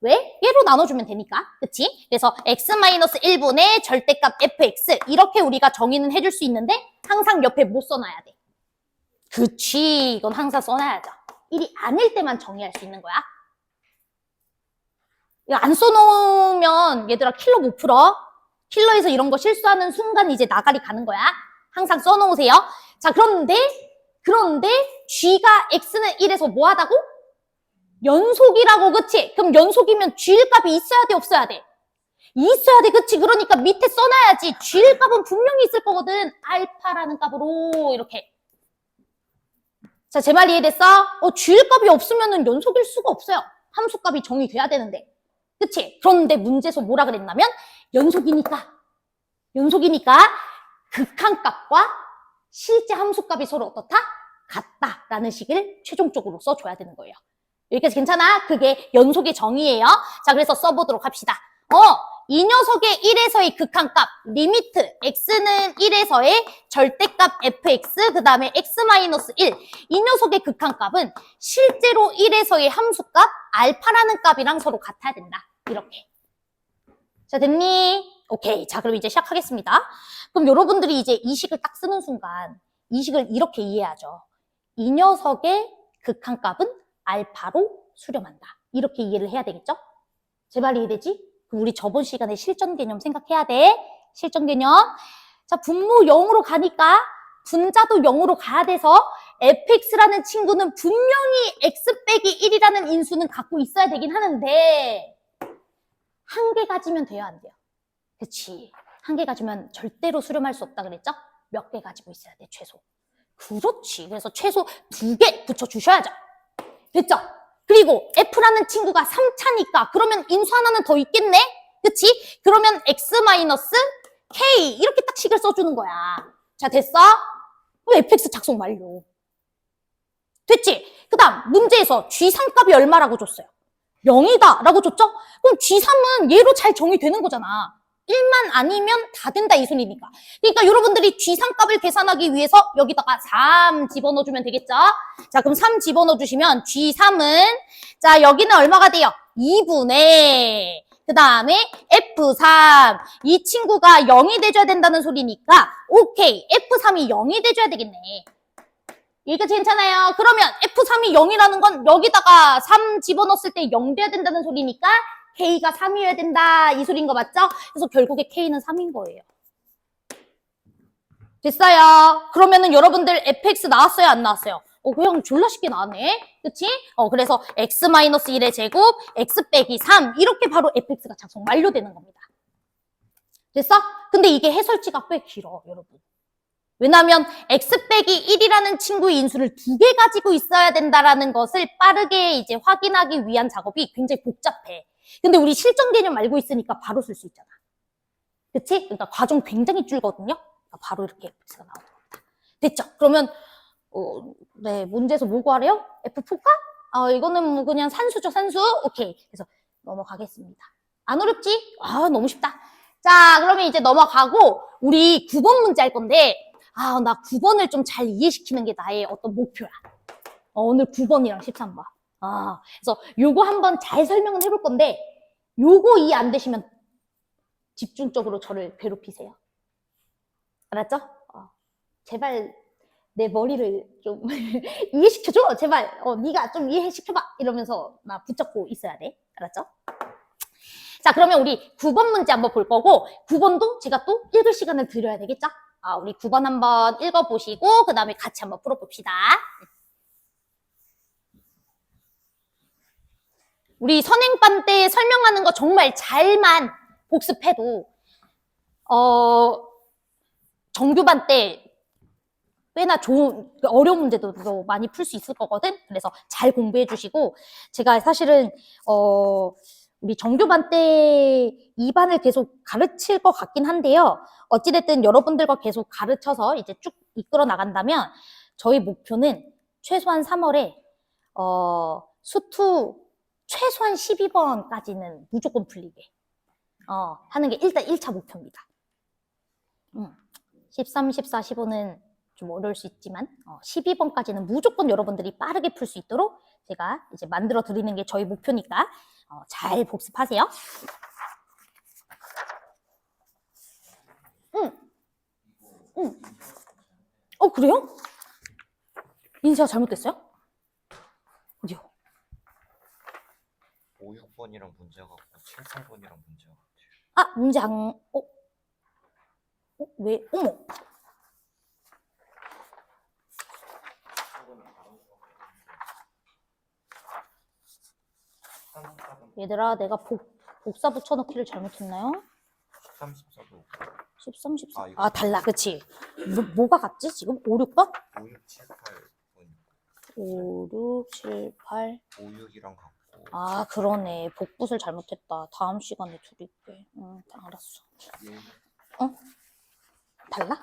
왜? 얘로 나눠주면 되니까. 그치? 그래서 x-1분의 절대값 fx 이렇게 우리가 정의는 해줄 수 있는데 항상 옆에 뭐 써놔야 돼? 그치. 이건 항상 써놔야죠. 1이 아닐 때만 정의할 수 있는 거야. 이거 안 써놓으면 얘들아 킬러 못 풀어. 킬러에서 이런 거 실수하는 순간 이제 나가리 가는 거야. 항상 써놓으세요. 자, 그런데 그런데 G가 X는 1에서 뭐 하다고? 연속이라고, 그치? 그럼 연속이면 G일 값이 있어야 돼, 없어야 돼? 있어야 돼, 그치? 그러니까 밑에 써놔야지. G일 값은 분명히 있을 거거든. 알파라는 값으로 이렇게. 자, 제 말 이해됐어? G일 값이 없으면은 연속일 수가 없어요. 함수 값이 정의돼야 되는데. 그치? 그런데 문제에서 뭐라 그랬냐면 연속이니까 극한값과 실제 함수값이 서로 어떻다? 같다라는 식을 최종적으로 써줘야 되는 거예요. 여기까지 괜찮아? 그게 연속의 정의예요. 자, 그래서 써보도록 합시다. 이 녀석의 1에서의 극한값, 리미트 x는 1에서의 절대값 fx, 그 다음에 x-1. 이 녀석의 극한값은 실제로 1에서의 함수값 알파라는 값이랑 서로 같아야 된다. 이렇게. 자, 됐니? 오케이. 자, 그럼 이제 시작하겠습니다. 그럼 여러분들이 이제 이 식을 딱 쓰는 순간 이 식을 이렇게 이해하죠. 이 녀석의 극한값은 알파로 수렴한다. 이렇게 이해를 해야 되겠죠? 제 말 이해되지? 그럼 우리 저번 시간에 실전 개념 생각해야 돼. 실전 개념. 자, 분모 0으로 가니까 분자도 0으로 가야 돼서 fx라는 친구는 분명히 x 빼기 1이라는 인수는 갖고 있어야 되긴 하는데 한 개 가지면 돼요, 안 돼요? 그치. 한 개 가지면 절대로 수렴할 수 없다 그랬죠? 몇 개 가지고 있어야 돼, 최소. 그렇지. 그래서 최소 2개 붙여주셔야죠. 됐죠? 그리고 F라는 친구가 3차니까 그러면 인수 하나는 더 있겠네? 그치? 그러면 X-K 이렇게 딱 식을 써주는 거야. 자, 됐어? fx 작성 완료. 됐지? 그 다음 문제에서 G3값이 얼마라고 줬어요? 0이다 라고 줬죠? 그럼 G3은 얘로 잘 정의되는 거잖아. 1만 아니면 다 된다 이 소리니까. 그러니까 여러분들이 G3 값을 계산하기 위해서 여기다가 3 집어넣어주면 되겠죠? 자, 그럼 3 집어넣어주시면 G3은 자, 여기는 얼마가 돼요? 2분의 그 다음에 F3 이 친구가 0이 돼줘야 된다는 소리니까 오케이 F3이 0이 돼줘야 되겠네. 여기까지 괜찮아요? 그러면 F3이 0이라는 건 여기다가 3 집어넣었을 때 0 돼야 된다는 소리니까 K가 3이어야 된다 이 소리인 거 맞죠? 그래서 결국에 K는 3인 거예요. 됐어요? 그러면은 여러분들 fx 나왔어요? 안 나왔어요? 그냥 졸라 쉽게 나왔네. 그치? 그래서 x-1의 제곱, x 빼기 3 이렇게 바로 fx가 작성 완료되는 겁니다. 됐어? 근데 이게 해설지가 꽤 길어, 여러분. 왜냐면 x 빼기 1이라는 친구의 인수를 2개 가지고 있어야 된다라는 것을 빠르게 이제 확인하기 위한 작업이 굉장히 복잡해. 근데 우리 실전 개념 알고 있으니까 바로 쓸 수 있잖아. 그치? 그러니까 과정 굉장히 줄거든요. 그러니까 바로 이렇게 fx가 나오는 겁니다. 됐죠? 그러면 네, 문제에서 뭐 구하래요? F4가? 이거는 뭐 그냥 산수죠, 산수. 오케이. 그래서 넘어가겠습니다. 안 어렵지? 너무 쉽다. 자, 그러면 이제 넘어가고 우리 9번 문제 할 건데 나 9번을 좀 잘 이해시키는 게 나의 어떤 목표야. 오늘 9번이랑 13번. 그래서 요거 한번 잘 설명은 해볼 건데 요거 이해 안 되시면 집중적으로 저를 괴롭히세요. 알았죠? 제발 내 머리를 좀 이해시켜줘. 제발 네가 좀 이해시켜봐. 이러면서 나 붙잡고 있어야 돼. 알았죠? 자, 그러면 우리 9번 문제 한번 볼 거고 9번도 제가 또 읽을 시간을 드려야 되겠죠? 우리 9번 한번 읽어보시고 그 다음에 같이 한번 풀어봅시다. 우리 선행반 때 설명하는 거 정말 잘만 복습해도 정규반 때 꽤나 좋은 어려운 문제도 많이 풀 수 있을 거거든. 그래서 잘 공부해 주시고 제가 사실은 우리 정규반 때 2반을 계속 가르칠 것 같긴 한데요. 어찌됐든 여러분들과 계속 가르쳐서 이제 쭉 이끌어 나간다면 저희 목표는 최소한 3월에 수투 최소한 12번까지는 무조건 풀리게 하는 게 일단 1차 목표입니다. 13, 14, 15는 좀 어려울 수 있지만 12번까지는 무조건 여러분들이 빠르게 풀 수 있도록 제가 이제 만들어 드리는 게 저희 목표니까 잘 복습하세요. 그래요? 인쇄가 잘못됐어요? 어디요? 5, 6번이랑 문제가 같고 7, 8번이랑 문제가 같아요. 문제 안... 왜? 어머! 얘들아, 내가 복사 붙여넣기를 잘못했나요? 13, 14도 13, 14. 이거. 아, 달라. 그치? 뭐가 같지? 지금? 5, 6번? 5, 6, 7, 8분 5, 6, 7, 8. 5, 6이랑 같고 아, 그러네. 복붙을 잘못했다. 다음 시간에 둘이 빼. 응, 알았어. 얘, 달라?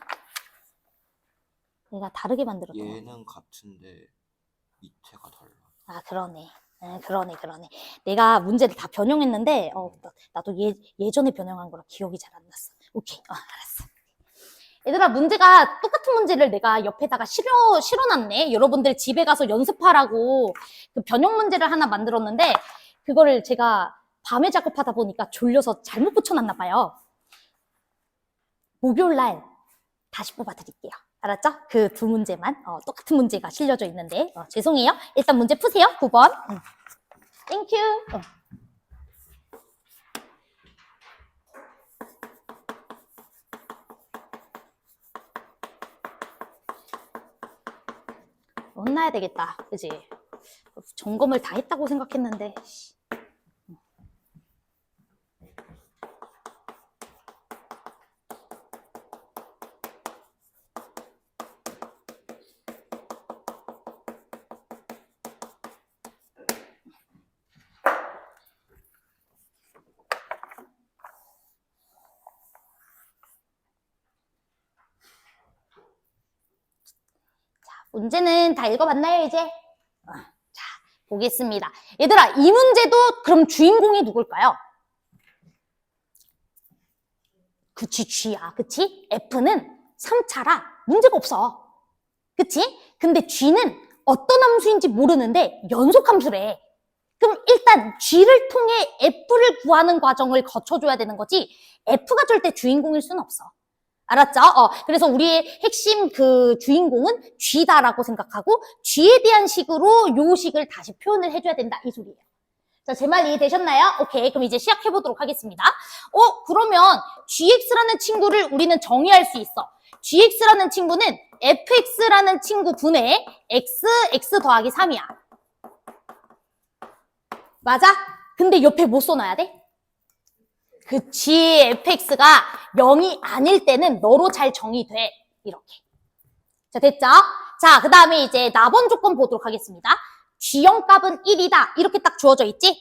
내가 다르게 만들었던 거. 얘는 같은데 밑에가 달라. 아, 그러네. 그러네. 내가 문제를 다 변형했는데, 나도 예전에 변형한 거라 기억이 잘 안 났어. 오케이, 알았어. 얘들아, 문제가 똑같은 문제를 내가 옆에다가 실어놨네. 여러분들 집에 가서 연습하라고 그 변형 문제를 하나 만들었는데, 그거를 제가 밤에 작업하다 보니까 졸려서 잘못 붙여놨나 봐요. 목요일 날 다시 뽑아드릴게요. 알았죠? 그 두 문제만 똑같은 문제가 실려져 있는데 죄송해요. 일단 문제 푸세요. 9번. 땡큐. 혼나야 되겠다. 그치? 점검을 다 했다고 생각했는데. 문제는 다 읽어봤나요, 이제? 자, 보겠습니다. 얘들아, 이 문제도 그럼 주인공이 누굴까요? 그치, G야. 그치? F는 3차라 문제가 없어. 그치? 근데 G는 어떤 함수인지 모르는데 연속함수래. 그럼 일단 G를 통해 F를 구하는 과정을 거쳐줘야 되는 거지 F가 절대 주인공일 수는 없어. 알았죠? 그래서 우리의 핵심 그 주인공은 G다라고 생각하고 G에 대한 식으로 요 식을 다시 표현을 해줘야 된다. 이 소리예요. 자, 제 말 이해되셨나요? 오케이. 그럼 이제 시작해보도록 하겠습니다. 그러면 GX라는 친구를 우리는 정의할 수 있어. GX라는 친구는 FX라는 친구 분의 X 더하기 3이야. 맞아? 근데 옆에 뭐 써놔야 돼? 그치, fx가 0이 아닐 때는 너로 잘 정의돼. 이렇게. 자, 됐죠? 자, 그 다음에 이제 나번 조건 보도록 하겠습니다. G형 값은 1이다. 이렇게 딱 주어져 있지?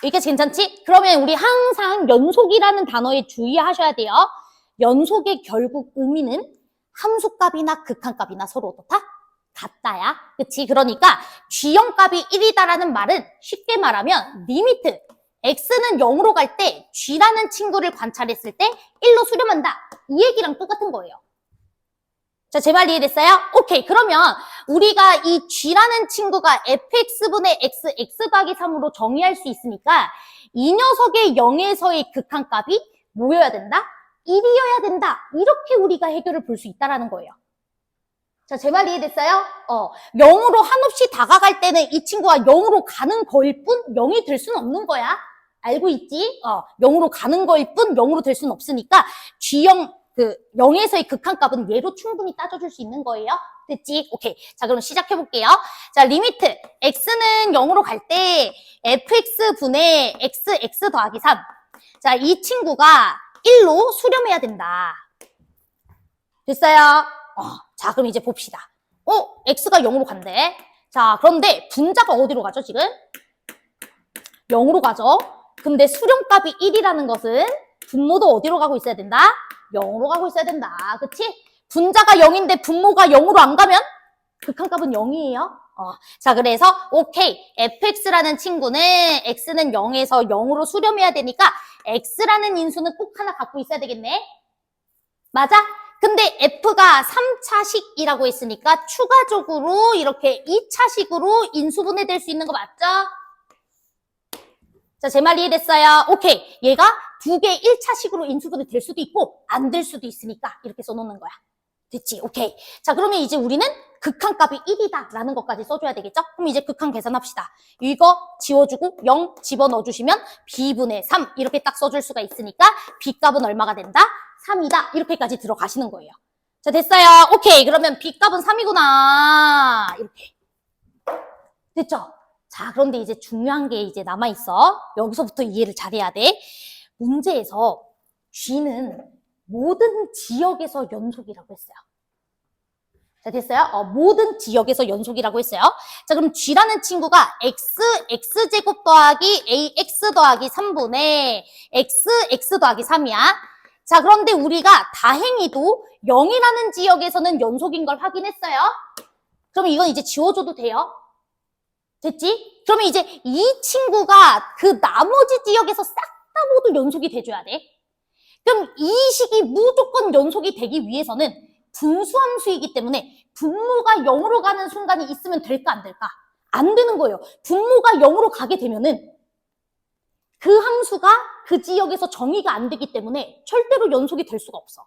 여기까지 괜찮지? 그러면 우리 항상 연속이라는 단어에 주의하셔야 돼요. 연속의 결국 의미는 함수값이나 극한값이나 서로 어떻다? 같다야. 그치? 그러니까 G형 값이 1이다라는 말은 쉽게 말하면 리미트. X는 0으로 갈 때 G라는 친구를 관찰했을 때 1로 수렴한다. 이 얘기랑 똑같은 거예요. 자, 제 말 이해됐어요? 오케이. 그러면 우리가 이 G라는 친구가 fx분의 x 더하기 3으로 정의할 수 있으니까 이 녀석의 0에서의 극한값이 뭐여야 된다? 1이어야 된다. 이렇게 우리가 해결을 볼 수 있다라는 거예요. 자, 제 말 이해됐어요? 0으로 한없이 다가갈 때는 이 친구가 0으로 가는 거일 뿐 0이 될 수는 없는 거야. 알고 있지? 0으로 가는 거일 뿐 0으로 될 수는 없으니까 G형, 0에서의 극한값은 얘로 충분히 따져줄 수 있는 거예요. 됐지? 오케이. 자, 그럼 시작해볼게요. 자, 리미트. X는 0으로 갈 때 fx분의 x 더하기 3. 자, 이 친구가 1로 수렴해야 된다. 됐어요? 자, 그럼 이제 봅시다. x가 0으로 간대. 자, 그런데 분자가 어디로 가죠, 지금? 0으로 가죠. 근데 수렴값이 1이라는 것은 분모도 어디로 가고 있어야 된다? 0으로 가고 있어야 된다. 그치? 분자가 0인데 분모가 0으로 안 가면 극한값은 0이에요. 자, 그래서 오케이. fx라는 친구는 x는 0에서 0으로 수렴해야 되니까 x라는 인수는 꼭 하나 갖고 있어야 되겠네. 맞아? 근데 f가 3차식이라고 했으니까 추가적으로 이렇게 2차식으로 인수분해될 수 있는 거 맞죠? 자, 제 말 이해됐어요? 오케이. 얘가 두 개 1차식으로 인수분해 될 수도 있고 안 될 수도 있으니까 이렇게 써놓는 거야. 됐지? 오케이. 자, 그러면 이제 우리는 극한값이 1이다 라는 것까지 써줘야 되겠죠? 그럼 이제 극한 계산합시다. 이거 지워주고 0 집어넣어주시면 b분의 3 이렇게 딱 써줄 수가 있으니까 b값은 얼마가 된다? 3이다. 이렇게까지 들어가시는 거예요. 자, 됐어요. 오케이. 그러면 b값은 3이구나. 이렇게. 됐죠? 자, 그런데 이제 중요한 게 이제 남아있어. 여기서부터 이해를 잘해야 돼. 문제에서 G는 모든 지역에서 연속이라고 했어요. 자, 됐어요? 모든 지역에서 연속이라고 했어요. 자, 그럼 G라는 친구가 x제곱 더하기 ax 더하기 3분의 x 더하기 3이야. 자, 그런데 우리가 다행히도 0이라는 지역에서는 연속인 걸 확인했어요. 그럼 이건 이제 지워줘도 돼요. 됐지? 그러면 이제 이 친구가 그 나머지 지역에서 싹 다 모두 연속이 돼줘야 돼. 그럼 이 식이 무조건 연속이 되기 위해서는 분수함수이기 때문에 분모가 0으로 가는 순간이 있으면 될까 안 될까? 안 되는 거예요. 분모가 0으로 가게 되면은 그 함수가 그 지역에서 정의가 안 되기 때문에 절대로 연속이 될 수가 없어.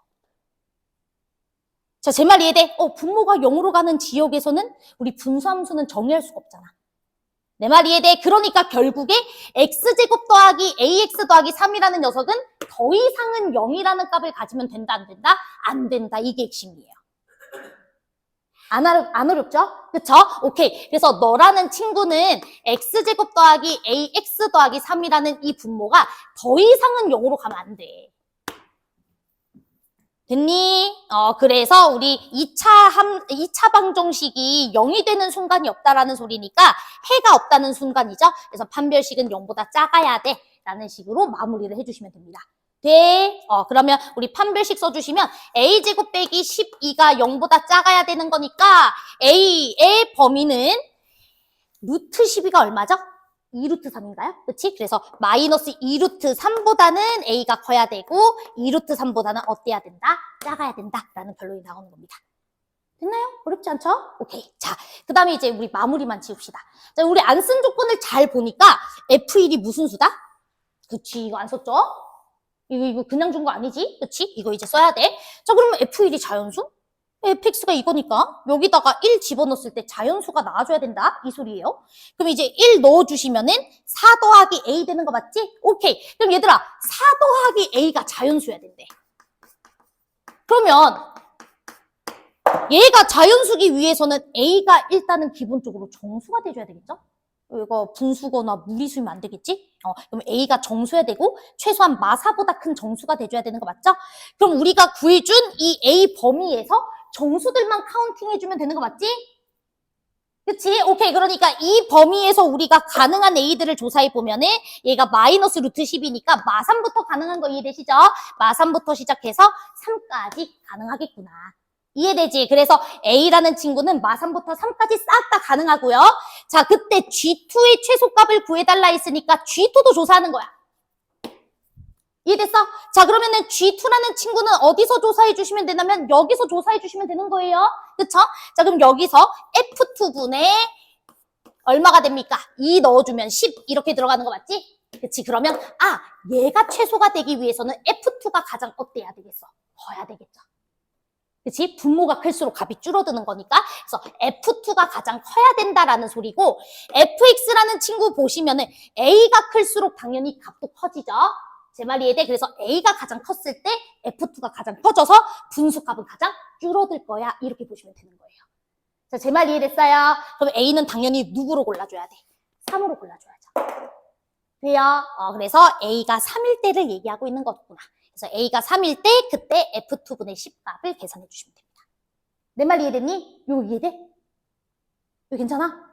자, 제 말 이해돼? 분모가 0으로 가는 지역에서는 우리 분수함수는 정의할 수가 없잖아. 내 말 이해돼? 그러니까 결국에 x제곱 더하기 ax 더하기 3이라는 녀석은 더 이상은 0이라는 값을 가지면 된다, 안 된다? 안 된다. 이게 핵심이에요. 안 어렵죠? 그쵸? 오케이. 그래서 너라는 친구는 x제곱 더하기 ax 더하기 3이라는 이 분모가 더 이상은 0으로 가면 안 돼. 됐니? 그래서 우리 2차 방정식이 0이 되는 순간이 없다라는 소리니까 해가 없다는 순간이죠. 그래서 판별식은 0보다 작아야 돼. 라는 식으로 마무리를 해주시면 됩니다. 돼? 그러면 우리 판별식 써주시면 a제곱 빼기 12가 0보다 작아야 되는 거니까 a의 범위는 루트 12가 얼마죠? 2루트 3인가요? 그치? 그래서 마이너스 2루트 3보다는 a가 커야 되고 2루트 3보다는 어때야 된다? 작아야 된다. 라는 결론이 나오는 겁니다. 됐나요? 어렵지 않죠? 오케이. 자, 그 다음에 이제 우리 마무리만 지읍시다. 자, 우리 안 쓴 조건을 잘 보니까 F1이 무슨 수다? 그치, 이거 안 썼죠? 이거 그냥 준 거 아니지? 그치? 이거 이제 써야 돼. 자, 그러면 F1이 자연수? fx가 이거니까 여기다가 1 집어넣었을 때 자연수가 나와줘야 된다 이 소리예요. 그럼 이제 1 넣어주시면은 4 더하기 a 되는 거 맞지? 오케이. 그럼 얘들아 4 더하기 a가 자연수여야 된대. 그러면 얘가 자연수기 위해서는 a가 일단은 기본적으로 정수가 돼줘야 되겠죠? 이거 분수거나 무리수면 안 되겠지? 그럼 a가 정수여야 되고 최소한 마사보다 큰 정수가 돼줘야 되는 거 맞죠? 그럼 우리가 구해준 이 a 범위에서 정수들만 카운팅 해주면 되는 거 맞지? 그치? 오케이. 그러니까 이 범위에서 우리가 가능한 a들을 조사해보면은 얘가 마이너스 루트 10이니까 마3부터 가능한 거 이해되시죠? 마3부터 시작해서 3까지 가능하겠구나. 이해되지? 그래서 a라는 친구는 마3부터 3까지 싹 다 가능하고요. 자, 그때 G2의 최소값을 구해달라 했으니까 G2도 조사하는 거야. 이해됐어? 자, 그러면은 G2라는 친구는 어디서 조사해 주시면 되냐면 여기서 조사해 주시면 되는 거예요. 그쵸? 자, 그럼 여기서 F2분의 얼마가 됩니까? 2 넣어주면 10 이렇게 들어가는 거 맞지? 그치? 그러면 얘가 최소가 되기 위해서는 F2가 가장 어때야 되겠어? 커야 되겠죠. 그치? 분모가 클수록 값이 줄어드는 거니까. 그래서 F2가 가장 커야 된다라는 소리고 FX라는 친구 보시면은 A가 클수록 당연히 값도 커지죠. 제 말 이해돼? 그래서 A가 가장 컸을 때 F2가 가장 커져서 분수값은 가장 줄어들 거야. 이렇게 보시면 되는 거예요. 자, 제 말 이해됐어요? 그럼 A는 당연히 누구로 골라줘야 돼? 3으로 골라줘야죠. 돼요? 그래서 A가 3일 때를 얘기하고 있는 거구나. 그래서 A가 3일 때 그때 F2분의 10값을 계산해 주시면 됩니다. 내 말 이해됐니? 이거 이해돼? 이거 괜찮아?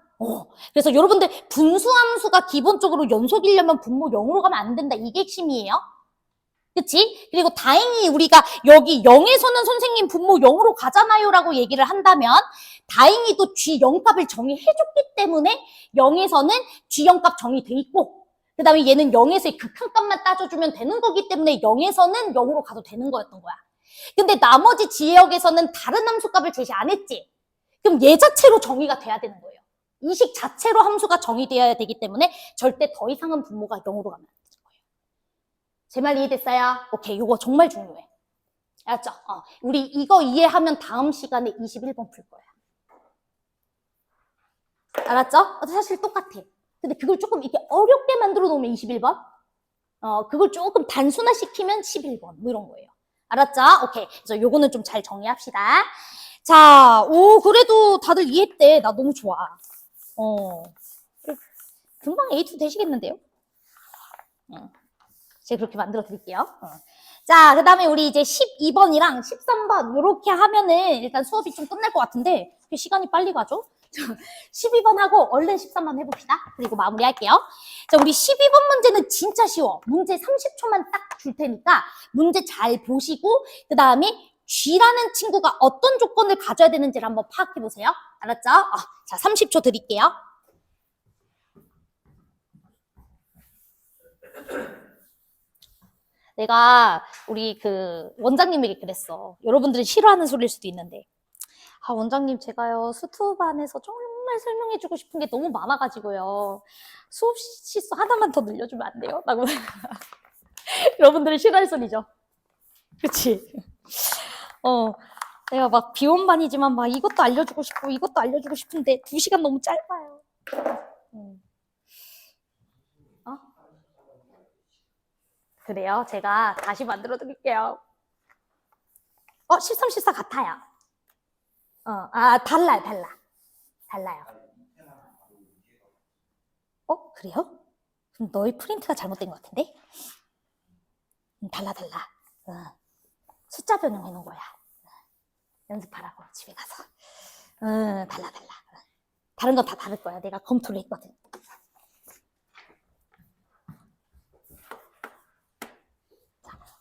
그래서 여러분들 분수함수가 기본적으로 연속이려면 분모 0으로 가면 안 된다. 이게 핵심이에요. 그치? 그리고 다행히 우리가 여기 0에서는 선생님 분모 0으로 가잖아요 라고 얘기를 한다면 다행히도 G0값을 정의해줬기 때문에 0에서는 G0값 정의돼 있고 그 다음에 얘는 0에서의 극한값만 따져주면 되는 거기 때문에 0에서는 0으로 가도 되는 거였던 거야. 근데 나머지 지역에서는 다른 함수값을 제시 안 했지? 그럼 얘 자체로 정의가 돼야 되는 거예요. 이 식 자체로 함수가 정의되어야 되기 때문에 절대 더 이상은 분모가 0으로 가면 안 되는 거예요. 제 말 이해됐어요? 오케이, 이거 정말 중요해. 알았죠? 우리 이거 이해하면 다음 시간에 21번 풀 거야. 알았죠? 사실 똑같아. 근데 그걸 조금 이렇게 어렵게 만들어 놓으면 21번? 그걸 조금 단순화시키면 11번. 뭐 이런 거예요. 알았죠? 오케이. 그래서 요거는 좀 잘 정리합시다. 자, 그래도 다들 이해했대. 나 너무 좋아. 금방 A2 되시겠는데요? 제가 그렇게 만들어 드릴게요. 자, 그 다음에 우리 이제 12번이랑 13번 이렇게 하면은 일단 수업이 좀 끝날 것 같은데 시간이 빨리 가죠? 12번 하고 얼른 13번 해봅시다. 그리고 마무리할게요. 자, 우리 12번 문제는 진짜 쉬워. 문제 30초만 딱 줄 테니까 문제 잘 보시고 그 다음에 G라는 친구가 어떤 조건을 가져야 되는지를 한번 파악해 보세요. 알았죠? 자, 30초 드릴게요. 내가 우리 그 원장님에게 그랬어. 여러분들이 싫어하는 소리일 수도 있는데 원장님 제가요 수투반에서 정말 설명해주고 싶은 게 너무 많아가지고요 수업 시수 하나만 더 늘려주면 안 돼요? 라고 여러분들이 싫어할 소리죠. 그치? 내가 막 비원반이지만 막 이것도 알려주고 싶고 이것도 알려주고 싶은데 2시간 너무 짧아요. 그래요? 제가 다시 만들어 드릴게요. 13, 14 같아요. 달라요. 그래요? 그럼 너희 프린트가 잘못된 것 같은데? 달라. 숫자 변형해 놓은 거야. 연습하라고, 집에 가서. 달라. 다른 건 다 다를 거야. 내가 검토를 했거든.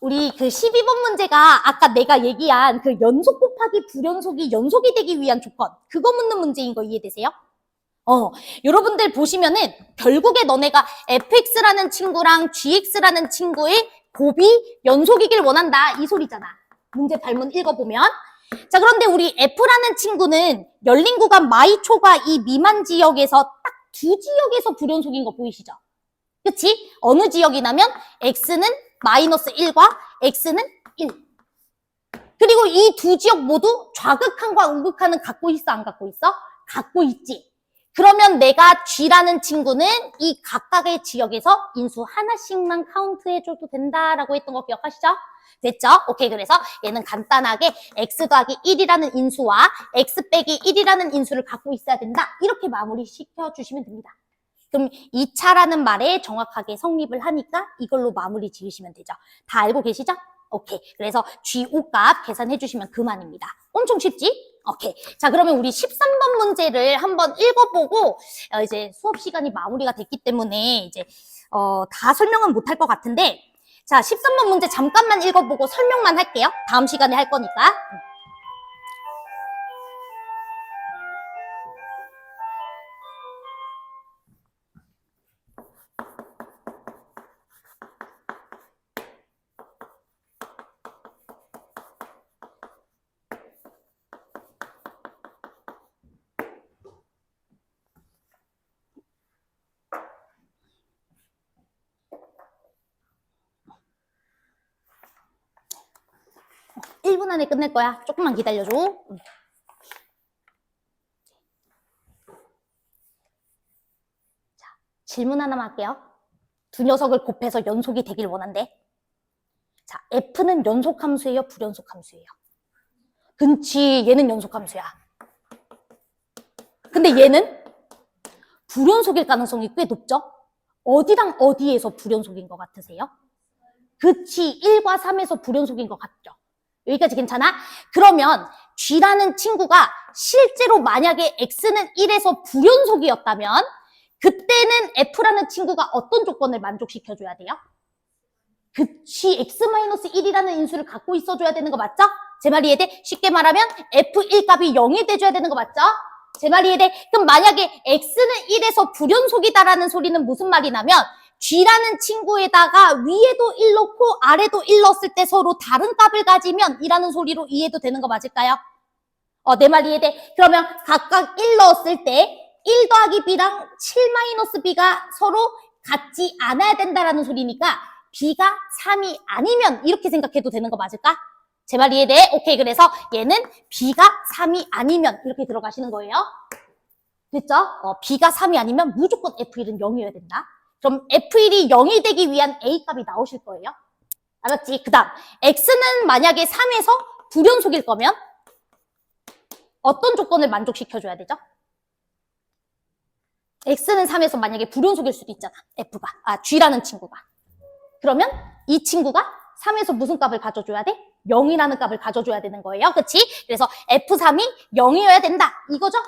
우리 그 12번 문제가 아까 내가 얘기한 그 연속 곱하기 불연속이 연속이 되기 위한 조건, 그거 묻는 문제인 거 이해되세요? 여러분들 보시면은 결국에 너네가 fx라는 친구랑 gx라는 친구의 곱이 연속이길 원한다 이 소리잖아. 문제 발문 읽어보면. 자, 그런데 우리 f라는 친구는 열린 구간 마이초가 이 미만 지역에서 딱 두 지역에서 불연속인 거 보이시죠? 그치? 어느 지역이냐면 x는 마이너스 1과 x는 1. 그리고 이 두 지역 모두 좌극한과 우극한은 갖고 있어, 안 갖고 있어? 갖고 있지. 그러면 내가 G라는 친구는 이 각각의 지역에서 인수 하나씩만 카운트해줘도 된다라고 했던 거 기억하시죠? 됐죠? 오케이, 그래서 얘는 간단하게 x 더하기 1이라는 인수와 x 빼기 1이라는 인수를 갖고 있어야 된다. 이렇게 마무리 시켜주시면 됩니다. 그럼 2차라는 말에 정확하게 성립을 하니까 이걸로 마무리 지으시면 되죠. 다 알고 계시죠? 오케이. 그래서 G5 값 계산해 주시면 그만입니다. 엄청 쉽지? 오케이. 자, 그러면 우리 13번 문제를 한번 읽어보고 이제 수업 시간이 마무리가 됐기 때문에 이제 다 설명은 못할 것 같은데 자, 13번 문제 잠깐만 읽어보고 설명만 할게요. 다음 시간에 할 거니까. 1분 안에 끝낼 거야. 조금만 기다려줘. 자, 질문 하나만 할게요. 두 녀석을 곱해서 연속이 되길 원한대. 자, F는 연속함수예요? 불연속함수예요? 그치, 얘는 연속함수야. 근데 얘는 불연속일 가능성이 꽤 높죠? 어디랑 어디에서 불연속인 것 같으세요? 그치, 1과 3에서 불연속인 것 같죠? 여기까지 괜찮아? 그러면 G라는 친구가 실제로 만약에 X는 1에서 불연속이었다면 그때는 F라는 친구가 어떤 조건을 만족시켜줘야 돼요? 그치, X-1이라는 인수를 갖고 있어줘야 되는 거 맞죠? 제 말이 이해돼? 쉽게 말하면 F1 값이 0이 돼줘야 되는 거 맞죠? 제 말이 이해돼? 그럼 만약에 X는 1에서 불연속이다라는 소리는 무슨 말이냐면 G라는 친구에다가 위에도 1 넣고 아래도 1 넣었을 때 서로 다른 값을 가지면 이라는 소리로 이해도 되는 거 맞을까요? 내 말 이해돼? 그러면 각각 1 넣었을 때 1 더하기 B랑 7 마이너스 B가 서로 같지 않아야 된다라는 소리니까 B가 3이 아니면 이렇게 생각해도 되는 거 맞을까? 제 말 이해돼? 오케이, 그래서 얘는 B가 3이 아니면 이렇게 들어가시는 거예요. 됐죠? B가 3이 아니면 무조건 F1은 0이어야 된다. 그럼 F1이 0이 되기 위한 A값이 나오실 거예요. 알았지? 그 다음 X는 만약에 3에서 불연속일 거면 어떤 조건을 만족시켜줘야 되죠? x는 3에서 만약에 불연속일 수도 있잖아. f가. g라는 친구가. 그러면 이 친구가 3에서 무슨 값을 가져줘야 돼? 0이라는 값을 가져줘야 되는 거예요. 그치? 그래서 F3이 0이어야 된다. 이거죠?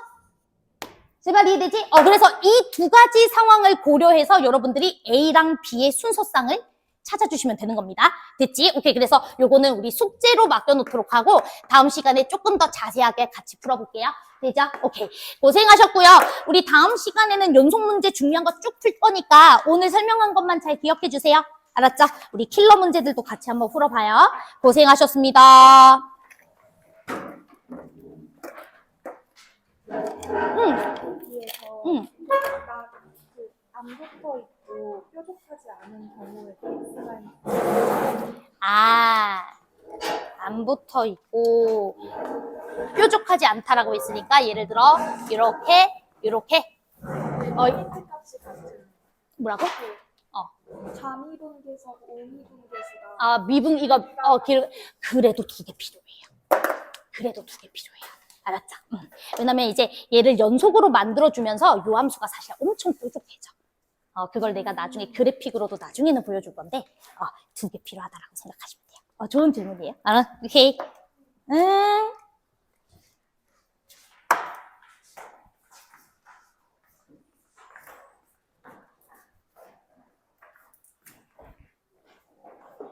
제발 이해되지? 그래서 이 두 가지 상황을 고려해서 여러분들이 A랑 B의 순서상을 찾아주시면 되는 겁니다. 됐지? 오케이. 그래서 요거는 우리 숙제로 맡겨놓도록 하고 다음 시간에 조금 더 자세하게 같이 풀어볼게요. 되죠? 오케이. 고생하셨고요. 우리 다음 시간에는 연속 문제 중요한 거 쭉 풀 거니까 오늘 설명한 것만 잘 기억해 주세요. 알았죠? 우리 킬러 문제들도 같이 한번 풀어봐요. 고생하셨습니다. 여기에서 안 붙어 있고 뾰족하지 않은 경우에 X가 안 붙어 있고 뾰족하지 않다라고 했으니까 예를 들어 이렇게 값이 같은 뭐라고? 자미분계수하고 오미분계수가 미분 이거 그래도 두 개 필요해요. 그래도 두 개 필요해요. 알았죠? 왜냐면 이제 얘를 연속으로 만들어주면서 요 함수가 사실 엄청 뾰족해져. 그걸 내가 나중에 그래픽으로도 나중에는 보여줄 건데 두 개 필요하다라고 생각하시면 돼요. 좋은 질문이에요. 오케이.